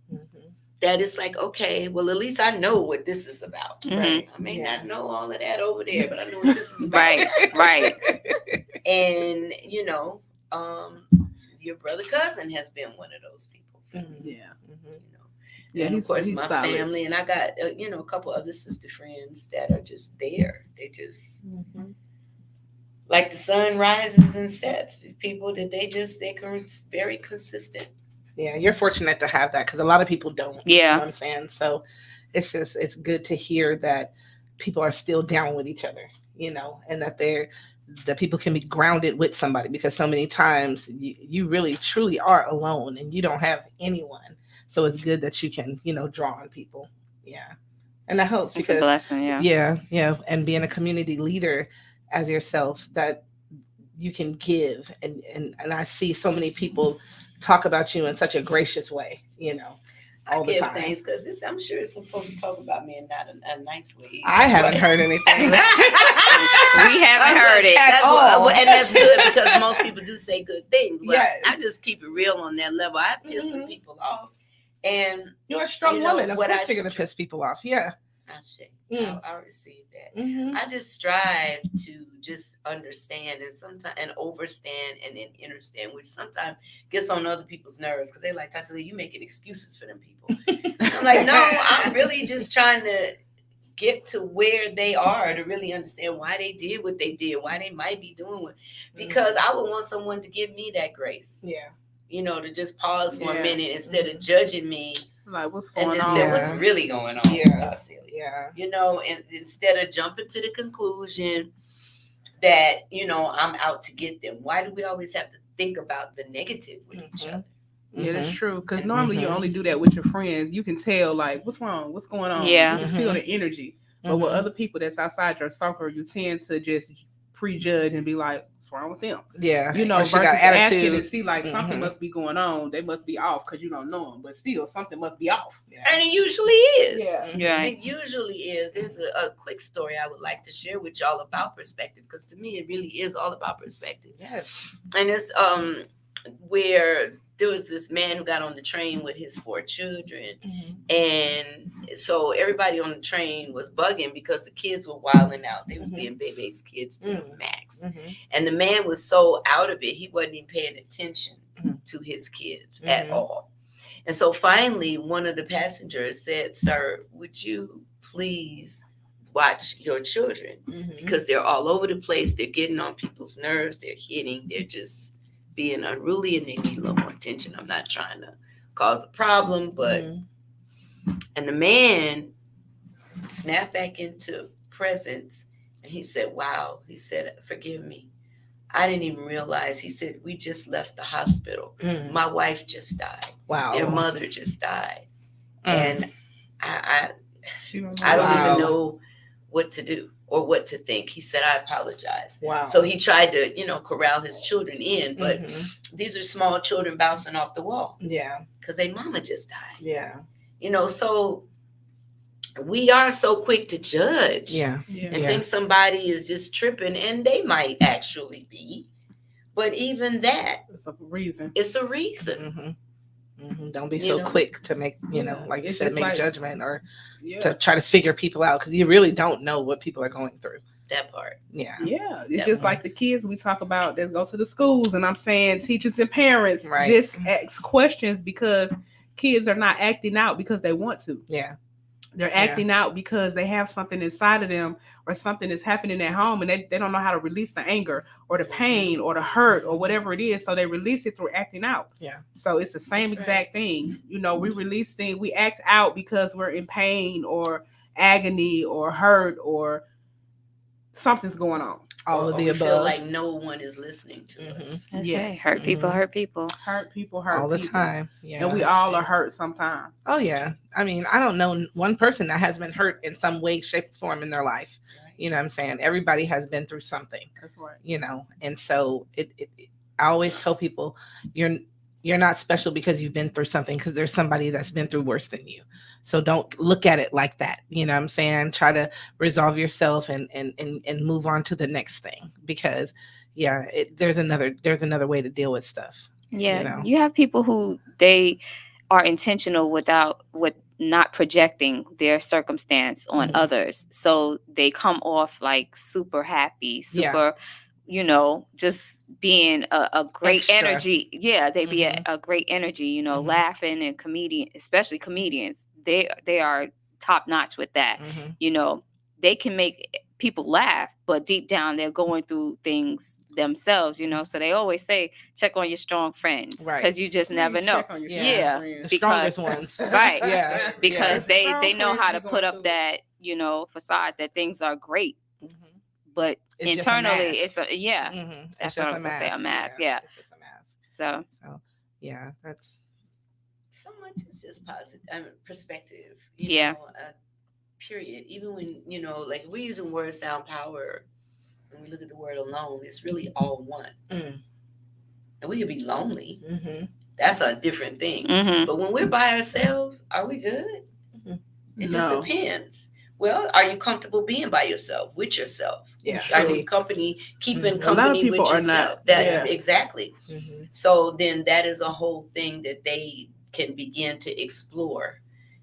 That it's like, okay, well, at least I know what this is about. Right? I may not know all of that over there, but I know what this is about. Right. And, your brother cousin has been one of those people. And of course, my solid family, and I got a couple other sister friends that are just there. They just like the sun rises and sets. People that they're very consistent. Yeah, you're fortunate to have that because a lot of people don't. Yeah, you know what I'm saying. So it's good to hear that people are still down with each other, and that people can be grounded with somebody, because so many times you really truly are alone and you don't have anyone. So it's good that you can, draw on people. Yeah. And I hope it's a blessing, yeah. And being a community leader as yourself, that you can give. And I see so many people talk about you in such a gracious way, all the time. Things because I'm sure some folks talk about me in not a nice way. I haven't heard anything. We haven't heard it at all. And that's good because most people do say good things. But I just keep it real on that level. I piss some people off. And you're a strong woman. Of course you're going to piss people off. Yeah. I receive that. I just strive to just understand and overstand and then understand, which sometimes gets on other people's nerves because they like, Tassili, you making excuses for them people. I'm like, no, I'm really just trying to get to where they are to really understand why they did what they did, why they might be doing what, because I would want someone to give me that grace. Yeah. To just pause for a minute instead of judging me. Like, what's going on? And just say, what's really going on? Yeah. And instead of jumping to the conclusion that, I'm out to get them. Why do we always have to think about the negative with each other? Yeah, that's true. Because normally you only do that with your friends. You can tell, like, what's wrong? What's going on? Yeah. You can feel the energy. But with other people that's outside your circle, you tend to just prejudge and be like, what's wrong with them? Yeah. Versus asking and see like something must be going on. They must be off because you don't know them, but still something must be off. Yeah. And it usually is. Yeah. It usually is. There's a quick story I would like to share with y'all about perspective, because to me it really is all about perspective. Yes. And it's where there was this man who got on the train with his 4 children. And so everybody on the train was bugging because the kids were wilding out. They was being baby's kids to the max. And the man was so out of it, he wasn't even paying attention to his kids at all. And so finally, one of the passengers said, "Sir, would you please watch your children? Because they're all over the place. They're getting on people's nerves. They're hitting. They're just being unruly, and they need a little more attention. I'm not trying to cause a problem, but..." And the man snapped back into presence, and he said, "Wow," he said, "forgive me. I didn't even realize," he said, "we just left the hospital. My wife just died. Wow. Their mother just died." And I don't even know what to do or what to think. He said, "I apologize." Wow. So he tried to, corral his children in, but these are small children bouncing off the wall. Yeah. Because their mama just died. Yeah. So we are so quick to judge and think somebody is just tripping, and they might actually be. But even that, it's a reason. It's a reason. Don't be so quick to make, like you It's said, just make like- judgment or to try to figure people out, because you really don't know what people are going through. That part. Yeah. Yeah. It's just like the kids we talk about that go to the schools, and I'm saying teachers and parents just ask questions because kids are not acting out because they want to. Yeah. They're acting out because they have something inside of them or something is happening at home, and they don't know how to release the anger or the pain or the hurt or whatever it is. So they release it through acting out. Yeah. So it's the same exact thing. We release things, we act out because we're in pain or agony or hurt or something's going on. All of the above. above. Feel like no one is listening to us. Yes. Hurt people. Hurt people. All the time. Yeah. And we all are hurt sometimes. Oh, yeah. I mean, I don't know one person that has been hurt in some way, shape, or form in their life. Right. You know what I'm saying? Everybody has been through something. That's right. And so I always tell people you're not special because you've been through something, because there's somebody that's been through worse than you. So don't look at it like that. You know what I'm saying? Try to resolve yourself and move on to the next thing, because there's another way to deal with stuff. Yeah. You have people who they are intentional with not projecting their circumstance on others. So they come off like super happy, super, just being a great Extra. Energy. Yeah, they be a great energy, laughing, and especially comedians, they are top notch with that. They can make people laugh, but deep down they're going through things themselves, so they always say check on your strong friends, because you just never know. The strongest ones. Right. Yeah. Because they know how to put up that, facade that things are great. But it's internally, it's that's what I was gonna say, a mask. Yeah. It's just a mask. So yeah, that's so much is just positive perspective. Period. Even when like we're using word sound power, when we look at the word alone, it's really all one. And we could be lonely. That's a different thing. But when we're by ourselves, are we good? It just depends. Well, are you comfortable being by yourself, with yourself? Yeah. Are you keeping company a lot of people with are yourself? not. Exactly. So then that is a whole thing that they can begin to explore,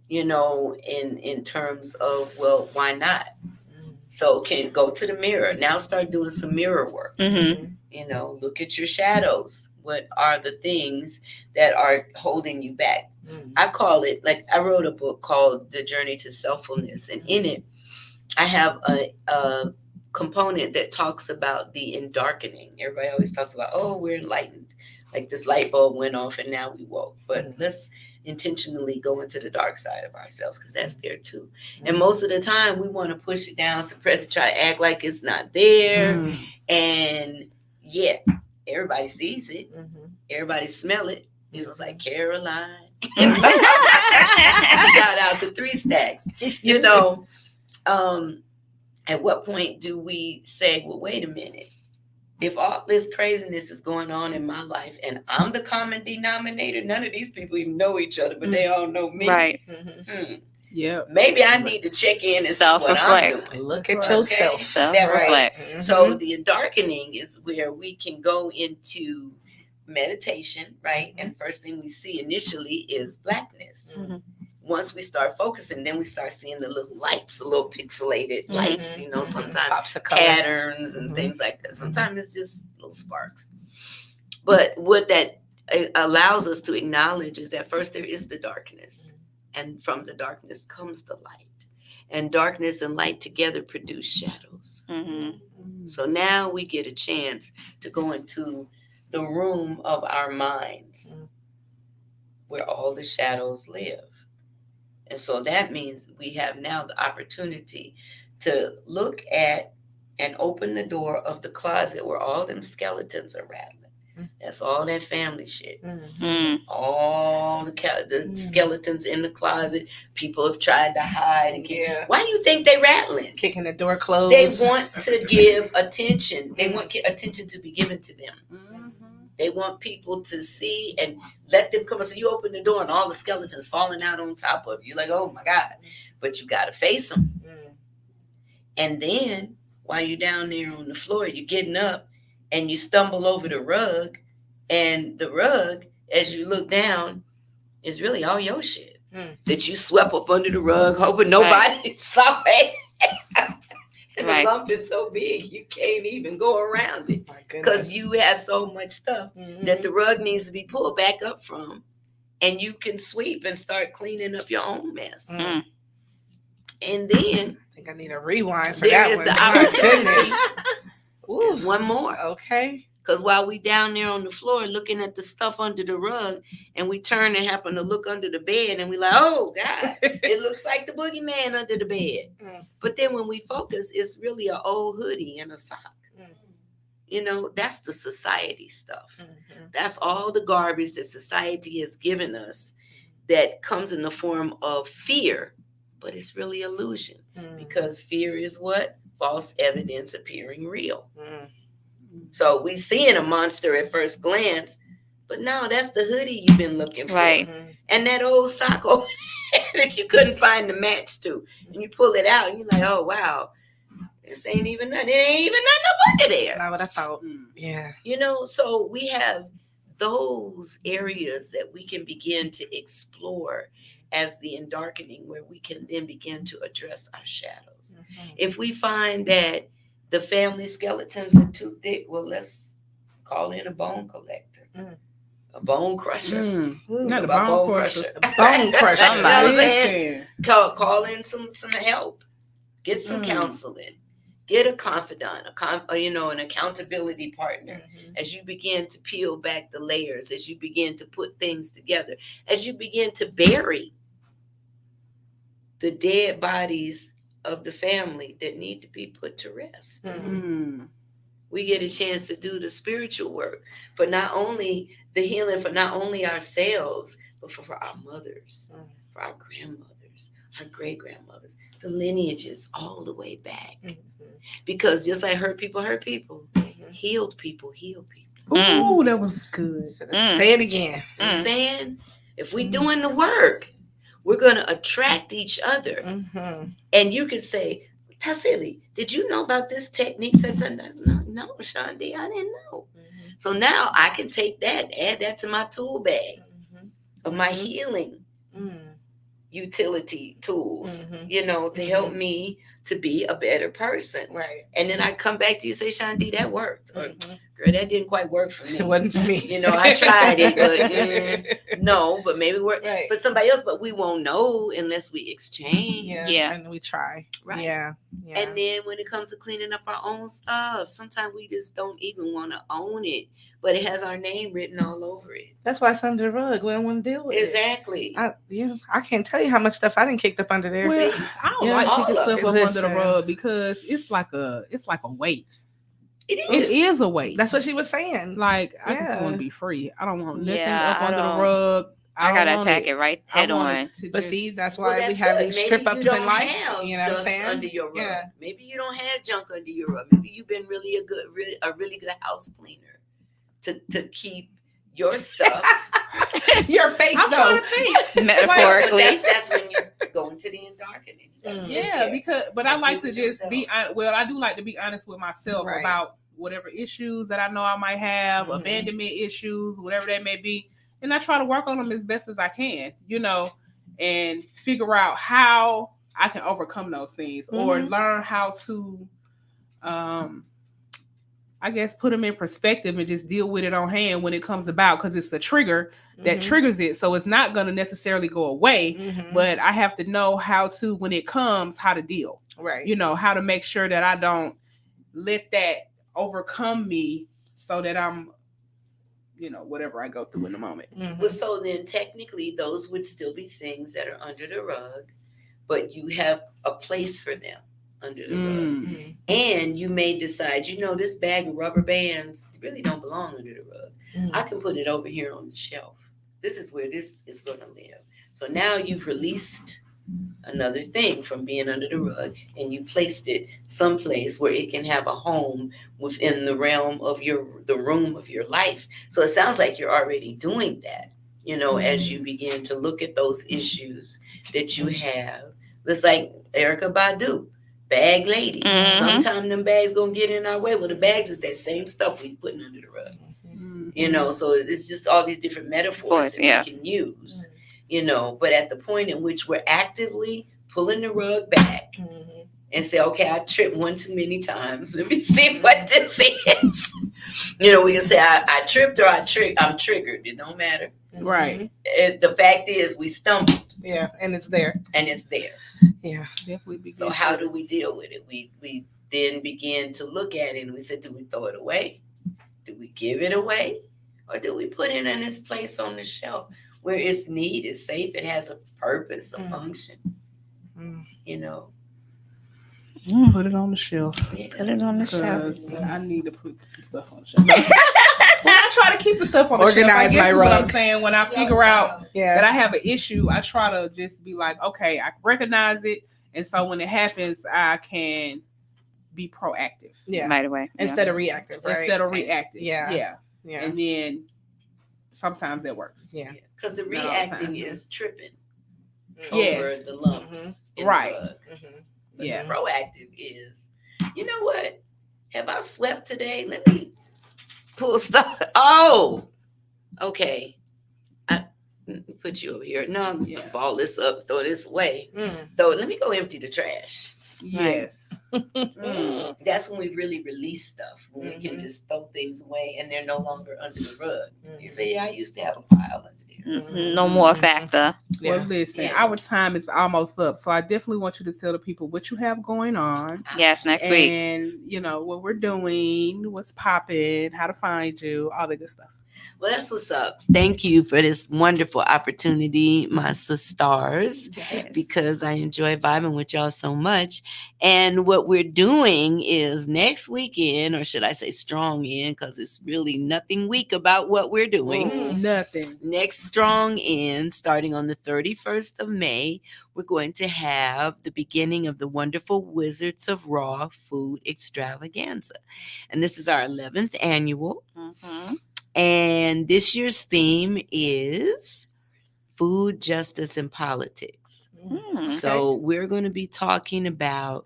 in terms of, well, why not? So can go to the mirror. Now start doing some mirror work. Look at your shadows. What are the things that are holding you back? I call it, like, I wrote a book called The Journey to Selffulness. And in it, I have a component that talks about the endarkening. Everybody always talks about, oh, we're enlightened. Like this light bulb went off and now we woke. But let's intentionally go into the dark side of ourselves, because that's there too. And most of the time we want to push it down, suppress it, try to act like it's not there. And everybody sees it. Everybody smell it. It's like Caroline. Shout out to 3 Stacks. At what point do we say, well, wait a minute, if all this craziness is going on in my life and I'm the common denominator, none of these people even know each other, but they all know me. Right. Yeah. Maybe I need to check in and see what I'm doing. Look at yourself. Self-reflect. So the darkening is where we can go into meditation, right? And first thing we see initially is blackness. Once we start focusing, then we start seeing the little lights, the little pixelated lights, you know, sometimes Pops of color. patterns and things like that. Sometimes it's just little sparks. But what that allows us to acknowledge is that first there is the darkness, and from the darkness comes the light. And darkness and light together produce shadows. So now we get a chance to go into the room of our minds where all the shadows live. And so that means we have now the opportunity to look at and open the door of the closet where all them skeletons are rattling. That's all that family shit. All the skeletons in the closet. People have tried to hide. And why do you think they rattling? Kicking the door closed. They want to give attention. They want attention to be given to them. They want people to see and let them come. So you open the door and all the skeletons falling out on top of you. Like, oh my God. But you got to face them. And then while you're down there on the floor, you're getting up and you stumble over the rug. And the rug, as you look down, is really all your shit that you swept up under the rug, hoping nobody saw it. And the lump is so big, you can't even go around it because you have so much stuff that the rug needs to be pulled back up from, and you can sweep and start cleaning up your own mess. And then I think I need a rewind for there that is one. the My opportunity. goodness. There's one more. Okay. Because while we down there on the floor looking at the stuff under the rug, and we turn and happen to look under the bed, and we like, oh God, it looks like the boogeyman under the bed. But then when we focus, it's really an old hoodie and a sock. You know, that's the society stuff. That's all the garbage that society has given us that comes in the form of fear, but it's really illusion because fear is what? False evidence appearing real. So we seeing a monster at first glance, but no, that's the hoodie you've been looking for. And that old sock over there that you couldn't find the match to. And you pull it out and you're like, oh, wow, this ain't even nothing. It ain't even nothing up under there. Not what I thought. Yeah. You know, so we have those areas that we can begin to explore as the endarkening, where we can then begin to address our shadows. If we find that the family skeletons are too thick, well, let's call in a bone collector, a bone crusher. Not a bone crusher. A bone crusher. You know what I'm saying? Call in some help. Get some counseling. Get a confidant, an accountability partner. As you begin to peel back the layers, as you begin to put things together, as you begin to bury the dead bodies of the family that need to be put to rest. We get a chance to do the spiritual work for not only the healing, for not only ourselves, but for our mothers, for our grandmothers, our great-grandmothers, the lineages all the way back. Because just like hurt people, healed people heal people. Ooh, that was good. Say it again. You know what I'm saying? If we're doing the work, we're going to attract each other. And you could say, Tassili, did you know about this technique? I said, no, Shandi, I didn't know. So now I can take that, add that to my tool bag of my healing utility tools, to help me to be a better person. Right. And then I come back to you and say, Shandi, that worked. Or, girl, that didn't quite work for me. It wasn't for me. I tried it, but no, but maybe work for somebody else, but we won't know unless we exchange. And we try. Right. Yeah. And then when it comes to cleaning up our own stuff, sometimes we just don't even want to own it, but it has our name written all over it. That's why it's under the rug. We don't want to deal with it. Exactly. I can't tell you how much stuff I didn't kicked up under there. Well, I don't like picking stuff up under the rug because it's like a weight. It is. It is a weight. That's what she was saying. Like, I just want to be free. I don't want nothing up under the rug. I gotta attack it right head on. But see, that's why we have these trip ups in life. You know what I'm saying? Under your rug. Yeah. Maybe you don't have junk under your rug. Maybe you've been really a really good house cleaner to keep your stuff. Your face, though. Metaphorically. That's when you're going to the endarkening. But I like to just be honest. Well, I do like to be honest with myself about whatever issues that I know I might have, abandonment issues, whatever that may be, and I try to work on them as best as I can, and figure out how I can overcome those things or learn how to, I guess, put them in perspective and just deal with it on hand when it comes about, because it's the trigger that triggers it. So it's not going to necessarily go away, but I have to know how to, when it comes, how to deal. Right. How to make sure that I don't let that overcome me so that I'm, whatever I go through in the moment. Well, so then technically those would still be things that are under the rug, but you have a place for them under the rug. And you may decide, this bag of rubber bands really don't belong under the rug. I can put it over here on the shelf. This is where this is going to live. So now you've released another thing from being under the rug, and you placed it someplace where it can have a home within the realm of the room of your life. So it sounds like you're already doing that, as you begin to look at those issues that you have. It's like Erykah Badu, bag lady. Sometimes them bags gonna get in our way. Well, the bags is that same stuff we putting under the rug. So it's just all these different metaphors that we can use. But at the point in which we're actively pulling the rug back and say, okay, I tripped one too many times. Let me see what this is. We can say I tripped or I'm triggered. It don't matter. Right. The fact is we stumbled. Yeah, and it's there. Yeah. Definitely. So how do we deal with it? We then begin to look at it and we said, do we throw it away? Do we give it away? Or do we put it in its place on the shelf where its need is safe? It has a purpose, a function. Put it on the shelf. Put it on the shelf. I need to put some stuff on the shelf. Well, I try to keep the stuff on the Organize shelf. I guess my what I'm rug. saying, when I figure out that I have an issue, I try to just be like, okay, I recognize it, and so when it happens, I can be proactive. Yeah. Right away. Instead of reactive, right? Instead of reactive. Yeah. And then sometimes that works. Yeah. Because the Not all the reacting time. is tripping Yes. over the lumps. in the Right. rug. But Yeah. the proactive is, you know what? Have I swept today? Let me pull stuff. Oh, okay. I put you over here. No, I'm gonna ball this up, throw this away. Let me go empty the trash. Yes. That's when we really release stuff, when we can just throw things away and they're no longer under the rug. You say, I used to have a pile under there. No more factor. Well, listen, our time is almost up, so I definitely want you to tell the people what you have going on. Yes, next week. And, what we're doing, what's popping, how to find you, all the good stuff. Well, that's what's up. Thank you for this wonderful opportunity, my sisters, because I enjoy vibing with y'all so much. And what we're doing is next weekend, or should I say strong end, because it's really nothing weak about what we're doing. Nothing. Next strong end, starting on the 31st of May, we're going to have the beginning of the wonderful Wizards of Raw Food Extravaganza. And this is our 11th annual. And this year's theme is food, justice, and politics. So we're going to be talking about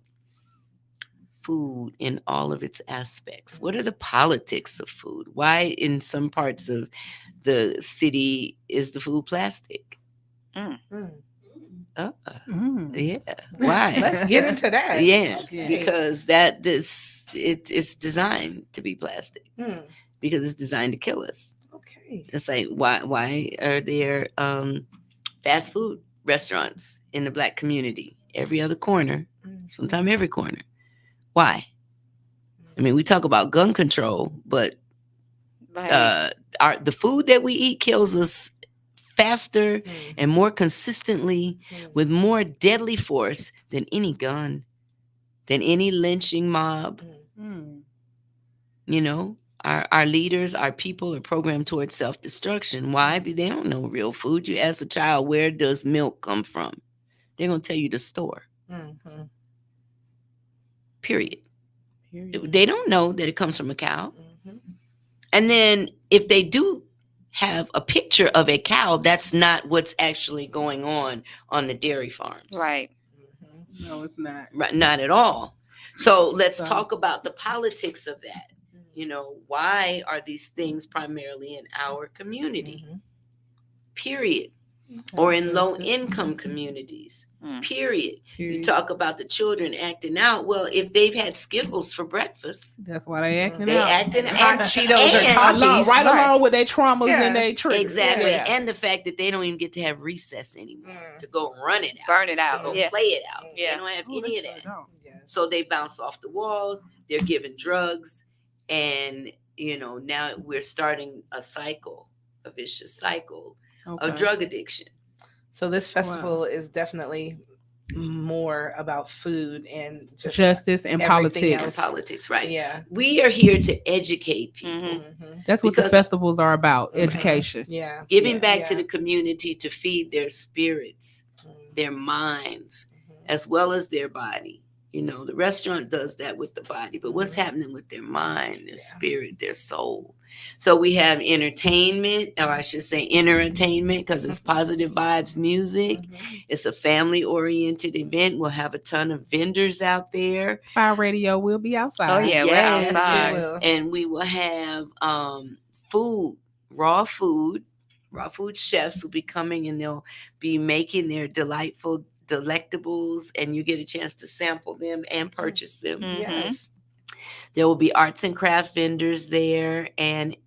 food in all of its aspects. What are the politics of food? Why in some parts of the city is the food plastic? Yeah. Why? Let's get into that. Yeah, Okay. because it's designed to be plastic. Because it's designed to kill us. Okay. It's like, why are there fast food restaurants in the Black community? Every other corner, sometimes every corner. Why? I mean, we talk about gun control, but the food that we eat kills us faster and more consistently with more deadly force than any gun, than any lynching mob. Our leaders, our people are programmed towards self-destruction. Why? They don't know real food. You ask a child, where does milk come from? They're going to tell you the store. Period. They don't know that it comes from a cow. And then if they do have a picture of a cow, that's not what's actually going on the dairy farms. Right. No, it's not. Right, not at all. So let's talk about the politics of that. why are these things primarily in our community? Period. Or in low income communities. Period. You talk about the children acting out. Well, if they've had Skittles for breakfast, that's why they acting they out. acting Hot Cheetos or Takis. Right along with their traumas and their triggers. Exactly. Yeah. And the fact that they don't even get to have recess anymore to go run it out, burn it out, to go play it out. They don't have any of that. So they bounce off the walls. They're given drugs, and now we're starting a vicious cycle of drug addiction. So this festival is definitely more about food and just justice and politics. And politics, right? Yeah. We are here to educate people. That's what the festivals are about, education. Yeah. Giving back to the community to feed their spirits, their minds, as well as their body. The restaurant does that with the body, but what's happening with their mind, their spirit, their soul? So we have entertainment, or I should say entertainment, because it's positive vibes music. It's a family-oriented event. We'll have a ton of vendors out there. Fire Radio will be outside. Oh, yeah, we're outside. And we will have food, raw food chefs will be coming, and they'll be making their delectables, and you get a chance to sample them and purchase them. Yes. There will be arts and craft vendors there, and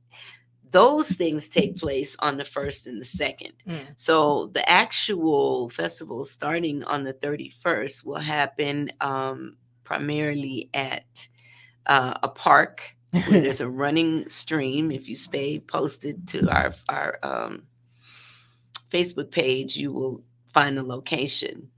those things take place on the 1st and the 2nd. So the actual festival starting on the 31st will happen primarily at a park where there's a running stream. If you stay posted to our Facebook page, you will find the location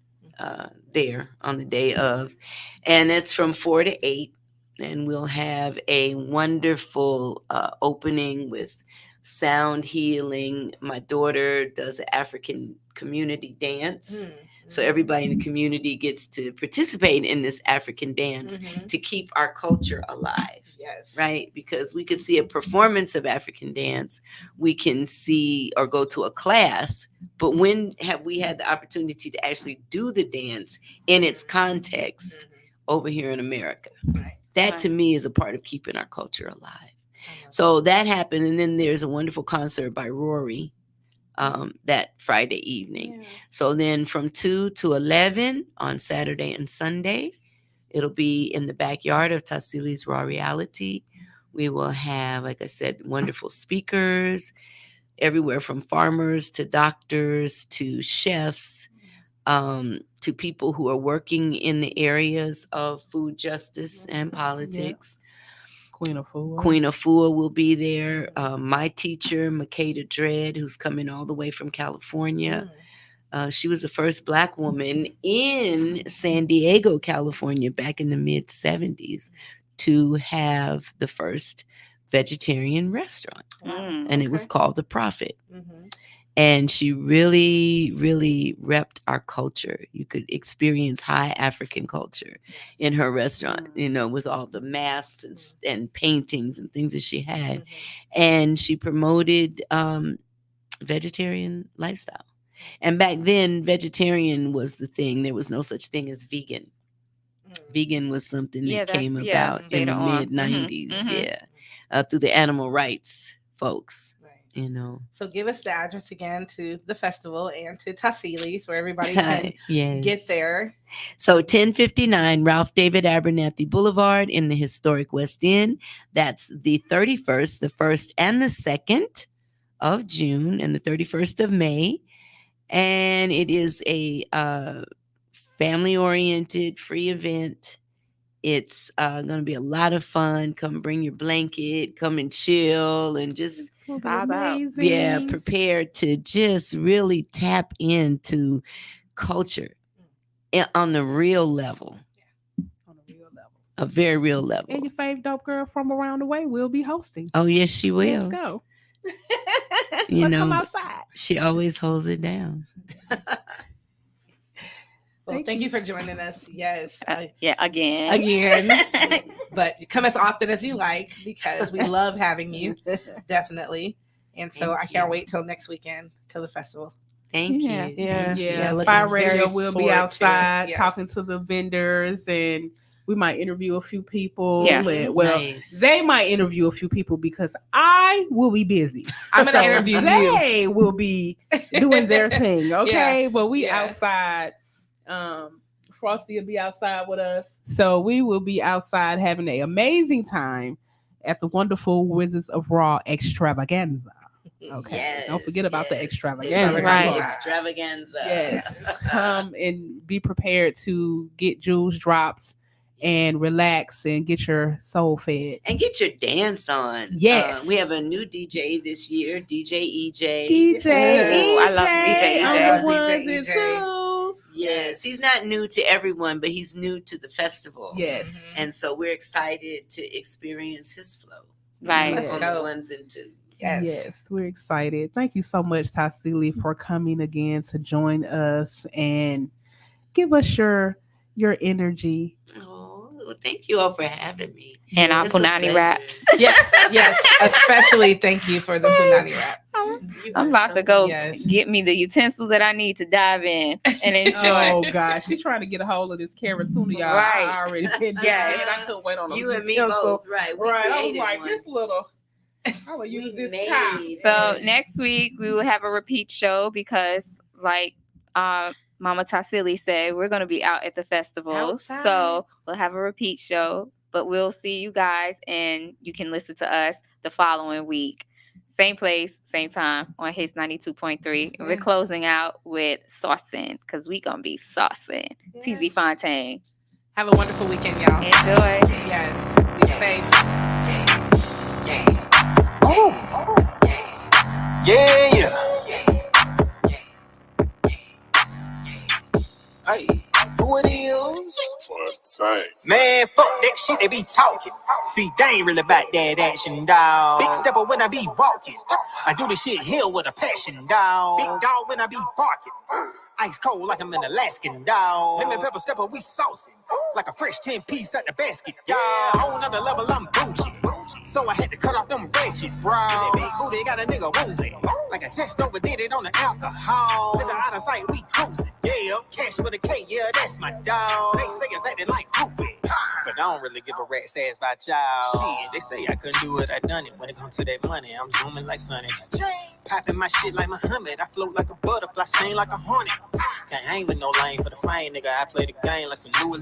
there on the day of, and it's from 4 to 8. And we'll have a wonderful opening with sound healing. My daughter does an African community dance. So everybody in the community gets to participate in this African dance to keep our culture alive. Yes. Right? Because we can see a performance of African dance. We can see or go to a class. But when have we had the opportunity to actually do the dance in its context over here in America? Right. That to me is a part of keeping our culture alive. So that happened. And then there's a wonderful concert by Rory that Friday evening. So then from 2 to 11 on Saturday and Sunday, it'll be in the backyard of Tassili's Raw Reality. We will have, like I said, wonderful speakers everywhere from farmers to doctors to chefs. To people who are working in the areas of food justice and politics. Queen Afua. Queen Afua will be there. My teacher, Makeda Dredd, who's coming all the way from California. She was the first Black woman in San Diego, California, back in the mid-70s to have the first vegetarian restaurant. And it was called The Prophet. And she really, really repped our culture. You could experience high African culture in her restaurant, with all the masks and paintings and things that she had. And she promoted vegetarian lifestyle. And back then, vegetarian was the thing. There was no such thing as vegan. Vegan was something that came about in the mid-90s, through the animal rights folks. So give us the address again to the festival and to Tassili's where everybody can get there. So 1059 Ralph David Abernathy Boulevard in the historic West End. That's the 31st, the 1st, and the 2nd of June and the 31st of May. And it is a family-oriented free event. It's going to be a lot of fun. Come bring your blanket, come and chill and just vibe out. Yeah, prepare to just really tap into culture on the real level. A very real level. And your fave dope girl from around the way will be hosting. Oh, yes, she will. Let's go. Come outside. She always holds it down. Well, thank you for joining us. Yes. Again. But come as often as you like because we love having you. Definitely. And so I can't wait till next weekend, till the festival. Thank you. Yeah. Fire Radio will be outside talking to the vendors and We might interview a few people. Yeah. And, well, Nice. they might interview a few people because I will be busy. I'm gonna interview you. They will be doing their thing, okay? But we Yeah. outside. Frosty will be outside with us, so we will be outside having an amazing time at the wonderful Wizards of Raw extravaganza. Okay, Yes, don't forget about the yes. extravaganza. Right. Extravaganza. Yes, come and be prepared to get jewels drops and relax and get your soul fed. And get your dance on. Yes. We have a new DJ this year, DJ EJ. DJ Ooh, I love DJ on EJ. the ones and twos. Yes, he's not new to everyone, but he's new to the festival. Yes. And so we're excited to experience his flow. Right. Let's On go. the ones and twos. Yes, we're excited. Thank you so much, Tassili, for coming again to join us and give us your energy. Oh, well, thank you all for having me. And our It's a Punani pleasure. raps. Yes. Especially thank you for the Punani rap. I'm about to go Yes. get me the utensils that I need to dive in and enjoy. Oh gosh, she's trying to get a hold of this carrot tuna, y'all. Right. I already been Yes. and I couldn't wait on You and me utensil. both, right? We Right, I was created like, one. this little. I will use We this made top. it. So next week we will have a repeat show because, like Mama Tassili said, we're going to be out at the festival. Outside. So we'll have a repeat show, but we'll see you guys and you can listen to us the following week. Same place, same time on Hits 92.3. And we're closing out with Saucin' because we going to be saucing. Yes. TZ Fontaine. Have a wonderful weekend, y'all. Enjoy. Yes. Be safe. Yeah. Hey, who it is? Man, fuck that shit they be talking. See, they ain't really about that action, dawg. Big stepper when I be walking. I do the shit here with a passion, dawg. Big dog when I be barking. Ice cold like I'm an Alaskan, dawg. Lemon pepper stepper, we saucing. Like a fresh 10-piece at the basket, y'all. Whole nother level, I'm bougie. So I had to cut off them ratchet, bro. That big booty got a nigga woozy. Like a chest overdid it on the alcohol. Nigga out of sight, we cruising. Yeah, cash with a K, yeah, that's my dog. They say it's acting like Cooper. But I don't really give a rat's ass about y'all. Shit, they say I couldn't do it, I done it. When it comes to that money, I'm zooming like Sonny. Popping my shit like Muhammad. I float like a butterfly, sting like a hornet. Can't hang with no lane for the fame, nigga. I play the game like some Louis